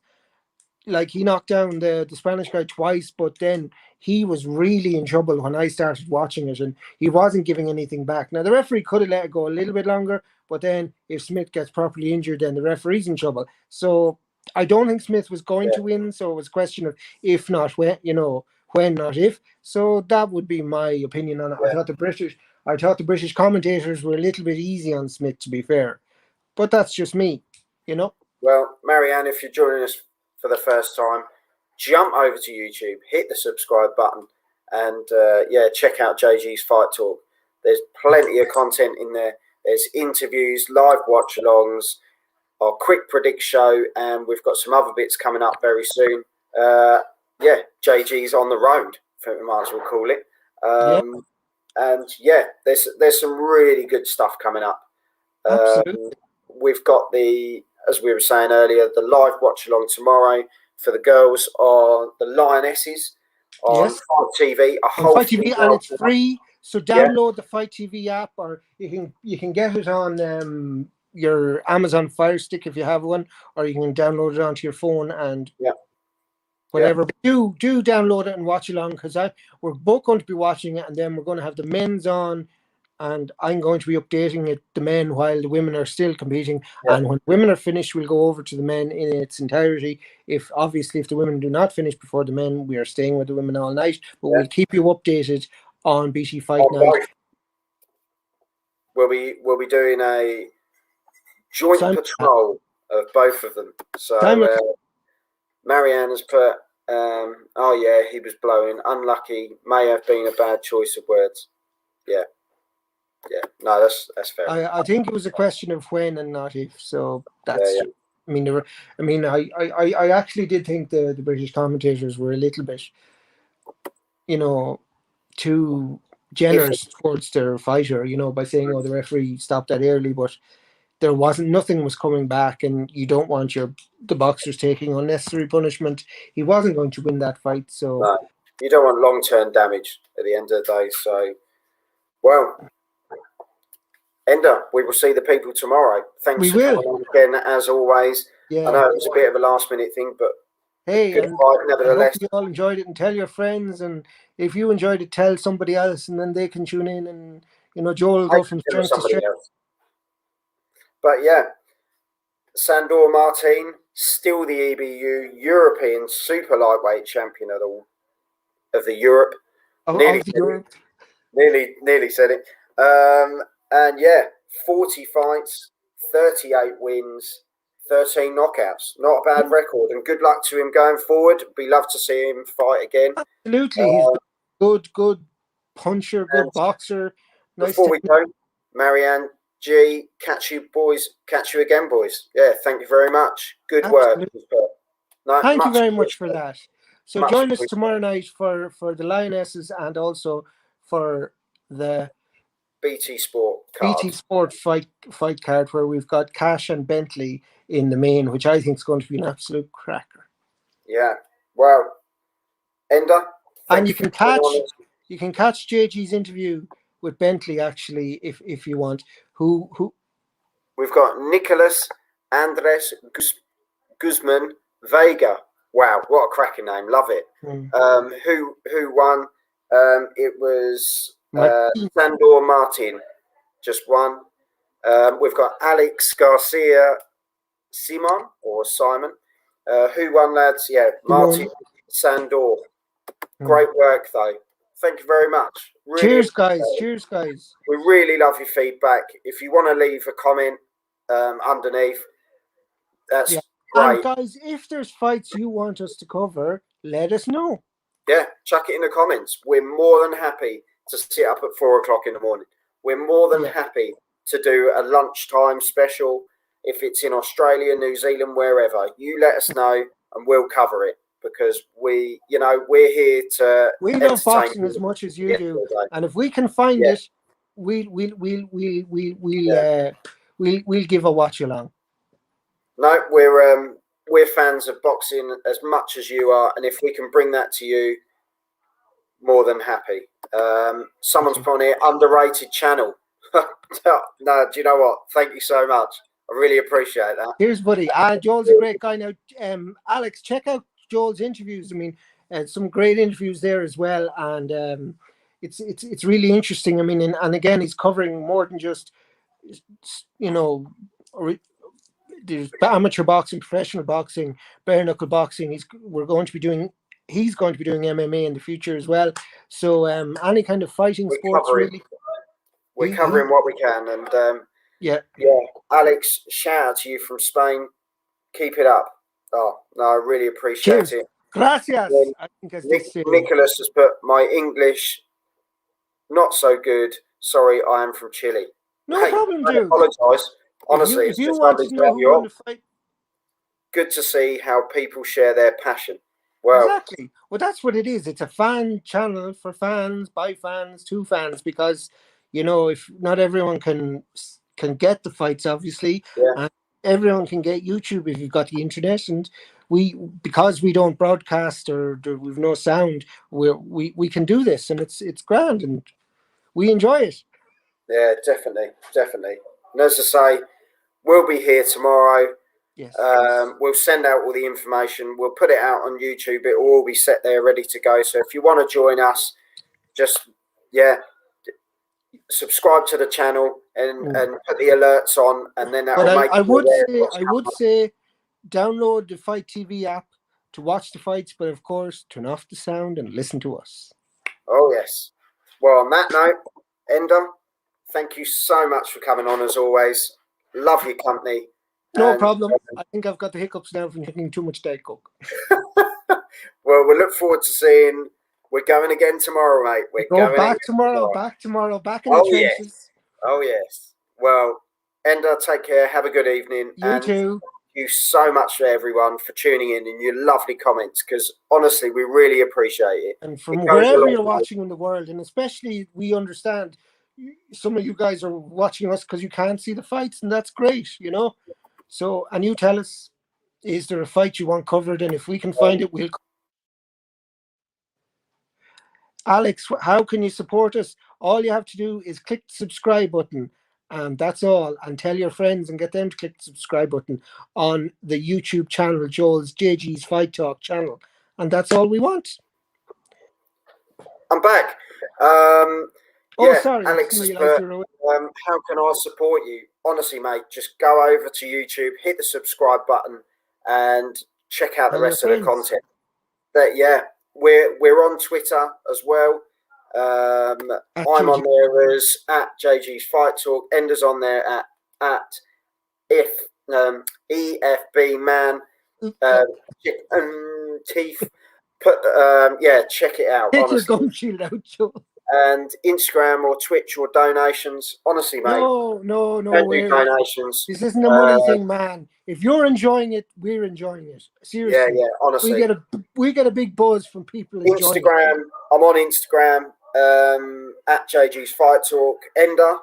[SPEAKER 2] Like, he knocked down the Spanish guy twice, but then he was really in trouble when I started watching it, and he wasn't giving anything back. Now, the referee could have let it go a little bit longer, but then if Smith gets properly injured, then the referee's in trouble. So I don't think Smith was going to win, so it was a question of if not when, when not if. So that would be my opinion on it. I thought the British commentators were a little bit easy on Smith, to be fair. But that's just me,
[SPEAKER 1] Well, Marianne, if you're joining us for the first time, jump over to YouTube, hit the subscribe button, and check out JG's Fight Talk. There's plenty of content in there. There's interviews, live watch-alongs, our quick predict show, and we've got some other bits coming up very soon. JG's on the road, I think we might as well call it. And there's some really good stuff coming up.
[SPEAKER 2] Absolutely.
[SPEAKER 1] We've got as we were saying earlier, the live watch along tomorrow for the girls on the Lionesses on Fight TV.
[SPEAKER 2] Fight TV, and it's free. So download the Fight TV app, or you can get it on your Amazon Fire Stick if you have one, or you can download it onto your phone and whatever. But do download it and watch along, because we're both going to be watching it, and then we're going to have the men's on and I'm going to be updating it, the men, while the women are still competing.
[SPEAKER 1] Yeah.
[SPEAKER 2] And when women are finished, we'll go over to the men in its entirety. If the women do not finish before the men, we are staying with the women all night. But we'll keep you updated on BT Fight Night.
[SPEAKER 1] Both. We'll be doing a joint patrol of both of them. So Marianne has put, oh yeah, he was blowing. Unlucky. May have been a bad choice of words. Yeah. Yeah. No, that's fair.
[SPEAKER 2] I think it was a question of when and not if. So that's. Yeah. I actually did think the British commentators were a little bit, too generous towards their fighter, by saying, "Oh, the referee stopped that early," but nothing was coming back, and you don't want the boxers taking unnecessary punishment. He wasn't going to win that fight, so
[SPEAKER 1] no, you don't want long-term damage at the end of the day. So, well, Ender, we will see the people tomorrow. Thanks for coming on again, as always. Yeah. I know it was a bit of a last-minute thing, but
[SPEAKER 2] hey,
[SPEAKER 1] good fight, nevertheless.
[SPEAKER 2] I hope you all enjoyed it, and tell your friends, and if you enjoyed it, tell somebody else, and then they can tune in, and Joel will go from strength to strength.
[SPEAKER 1] But yeah, Sandor Martin, still the EBU European super lightweight champion of the Europe. Nearly said it. And yeah, 40 fights, 38 wins, 13 knockouts. Not a bad record, and good luck to him going forward. We'd love to see him fight again.
[SPEAKER 2] Absolutely, he's good puncher, good boxer.
[SPEAKER 1] Before we go, Marianne G, catch you again, boys. Yeah, thank you very much. Good work.
[SPEAKER 2] Thank you very much for that. So join us tomorrow night for the Lionesses, and also for the
[SPEAKER 1] BT Sport card.
[SPEAKER 2] BT Sport fight card, where we've got Cash and Bentley in the main, which I think is going to be an absolute cracker.
[SPEAKER 1] Yeah. Well, Ender,
[SPEAKER 2] and you can catch JG's interview with Bentley, actually, if you want. Who
[SPEAKER 1] we've got Nicholas Andres Guzman Vega. Wow, what a cracking name! Love it. Who won? It was Sandor Martin, just won. We've got Alex Garcia Simon. Who won, lads? Yeah, Martin Sandor. Great work, though. Thank you very much.
[SPEAKER 2] Really, cheers, guys. Cheers, guys.
[SPEAKER 1] We really love your feedback. If you want to leave a comment underneath, that's great.
[SPEAKER 2] And guys, if there's fights you want us to cover, let us know.
[SPEAKER 1] Yeah, chuck it in the comments. We're more than happy to sit up at 4 o'clock in the morning. We're more than happy to do a lunchtime special. If it's in Australia, New Zealand, wherever, you let us know and we'll cover it. Because we're here to.
[SPEAKER 2] We love boxing as much as you do, and if we can find it, we'll give a watch along.
[SPEAKER 1] No, we're fans of boxing as much as you are, and if we can bring that to you, more than happy. Someone's put on here, underrated channel. No, do you know what? Thank you so much. I really appreciate that.
[SPEAKER 2] Here's buddy. Joel's a great guy. Now, Alex, check out Joel's interviews. I mean, some great interviews there as well, and it's really interesting. I mean, and again, he's covering more than just there's amateur boxing, professional boxing, bare knuckle boxing. He's going to be doing MMA in the future as well. So any kind of fighting sports, really.
[SPEAKER 1] We're covering what we can, and yeah. Alex, shout out to you from Spain. Keep it up. Oh, no, I really appreciate it.
[SPEAKER 2] Gracias.
[SPEAKER 1] Nicholas has put, my English not so good. Sorry, I am from Chile.
[SPEAKER 2] No problem, dude. I
[SPEAKER 1] apologise. Honestly,
[SPEAKER 2] if you want to know who won the fight.
[SPEAKER 1] Good to see how people share their passion. Well,
[SPEAKER 2] exactly. Well, that's what it is. It's a fan channel for fans, by fans, to fans, because, if not everyone can get the fights, obviously.
[SPEAKER 1] Yeah.
[SPEAKER 2] And everyone can get YouTube if you've got the internet, and because we don't broadcast or we've no sound, we can do this, and it's grand, and we enjoy it.
[SPEAKER 1] Yeah, definitely. And as I say, we'll be here tomorrow.
[SPEAKER 2] Yes.
[SPEAKER 1] We'll send out all the information. We'll put it out on YouTube. It will all be set there, ready to go. So if you want to join us, just subscribe to the channel and put the alerts on, and then that will make
[SPEAKER 2] I would say download the Fight TV app to watch the fights, but of course turn off the sound and listen to us.
[SPEAKER 1] Oh yes. Well, on that note, Ender, thank you so much for coming on as always. Love your company.
[SPEAKER 2] No problem. I think I've got the hiccups now from drinking too much Diet Coke.
[SPEAKER 1] Well, we look forward to seeing. We're going again tomorrow, mate. We're going
[SPEAKER 2] back tomorrow. Back in the trenches.
[SPEAKER 1] Yes. Oh yes. Well, Ender, take care. Have a good evening.
[SPEAKER 2] You too.
[SPEAKER 1] Thank you so much for everyone for tuning in and your lovely comments, because honestly, we really appreciate it.
[SPEAKER 2] And from wherever you're watching in the world, and especially we understand some of you guys are watching us because you can't see the fights, and that's great, you know. So, and you tell us, is there a fight you want covered? And if we can find it, we'll. Alex, how can you support us? All you have to do is click the subscribe button, and that's all. And tell your friends and get them to click the subscribe button on the YouTube channel, Joel's JG's Fight Talk channel. And that's all we want.
[SPEAKER 1] I'm back.
[SPEAKER 2] Sorry.
[SPEAKER 1] Alex, how can I support you? Honestly, mate, just go over to YouTube, hit the subscribe button, and check out the rest of the content. We're on Twitter as well. I'm on there as @JG's Fight Talk. Ender's on there at EFB Man. Teeth. Check it out.
[SPEAKER 2] Take your gum shield out, Joe.
[SPEAKER 1] And Instagram or Twitch or donations. Honestly, mate.
[SPEAKER 2] No.
[SPEAKER 1] Don't do donations.
[SPEAKER 2] This isn't a money thing, man. If you're enjoying it, we're enjoying it. Seriously.
[SPEAKER 1] Yeah. Honestly,
[SPEAKER 2] we get a big buzz from people.
[SPEAKER 1] Instagram. I'm on Instagram. @JG's Fight Talk. Ender.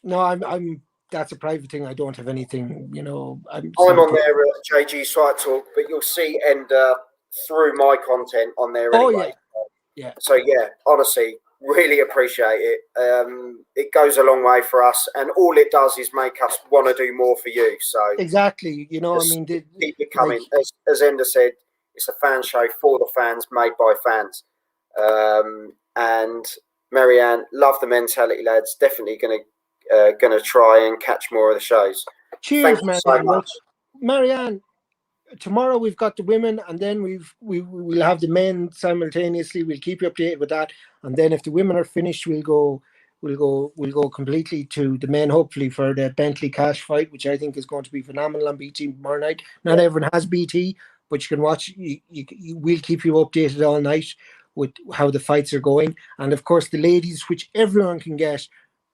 [SPEAKER 2] No, I'm. That's a private thing. I don't have anything. You know, I'm
[SPEAKER 1] on there at JG's Fight Talk, but you'll see Ender through my content on there anyway.
[SPEAKER 2] Yeah.
[SPEAKER 1] So yeah, honestly, really appreciate it. It goes a long way for us, and all it does is make us want to do more for you. So
[SPEAKER 2] exactly, you know,
[SPEAKER 1] keep it coming. As Ender said, it's a fan show for the fans, made by fans. And Marianne, love the mentality, lads. Definitely gonna try and catch more of the shows.
[SPEAKER 2] Cheers,
[SPEAKER 1] Marianne. So much.
[SPEAKER 2] Marianne. Tomorrow we've got the women, and then we'll have the men simultaneously. We'll keep you updated with that, and then if the women are finished, we'll go completely to the men, hopefully, for the Bentley Cash fight, which I think is going to be phenomenal on BT tomorrow night. Not everyone has BT, but you can watch. We'll keep you updated all night with how the fights are going, and of course the ladies, which everyone can get.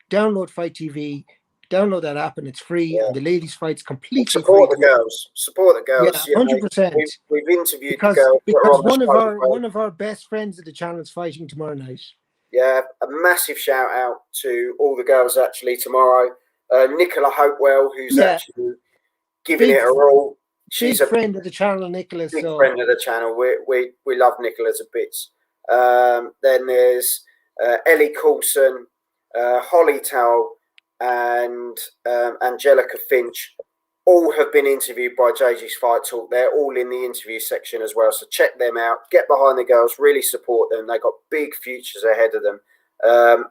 [SPEAKER 2] Download Fight TV. Download that app and it's free. And the ladies' fights completely
[SPEAKER 1] support free. Support the girls.
[SPEAKER 2] Yeah, 100%.
[SPEAKER 1] We've interviewed the girls
[SPEAKER 2] because one of our best friends at the channel is fighting tomorrow night.
[SPEAKER 1] Yeah, a massive shout out to all the girls actually tomorrow. Nicola Hopewell, who's actually giving it her all. She's a
[SPEAKER 2] friend of the channel, Nicola.
[SPEAKER 1] Big friend of the channel. We love Nicola to bits. Then there's Ellie Coulson, Holly Towell, and Angelica Finch. All have been interviewed by JG's Fight Talk. They're all in the interview section as well. So check them out. Get behind the girls. Really support them. They've got big futures ahead of them.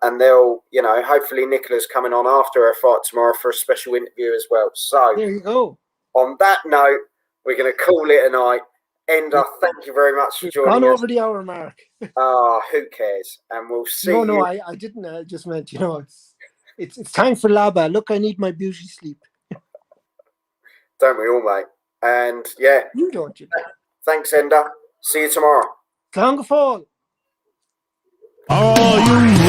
[SPEAKER 1] And they'll, hopefully Nicola's coming on after her fight tomorrow for a special interview as well. So
[SPEAKER 2] there you go.
[SPEAKER 1] On that note, we're going to call it a night. Ender, thank you very much for joining us.
[SPEAKER 2] Gone over the hour mark.
[SPEAKER 1] Who cares? And we'll see you.
[SPEAKER 2] No, I didn't. I just meant, it's time for Laba. Look, I need my beauty sleep.
[SPEAKER 1] Don't we all, mate? And yeah.
[SPEAKER 2] You don't.
[SPEAKER 1] Thanks, Ender. See you tomorrow.
[SPEAKER 2] Long fall.
[SPEAKER 3] Are you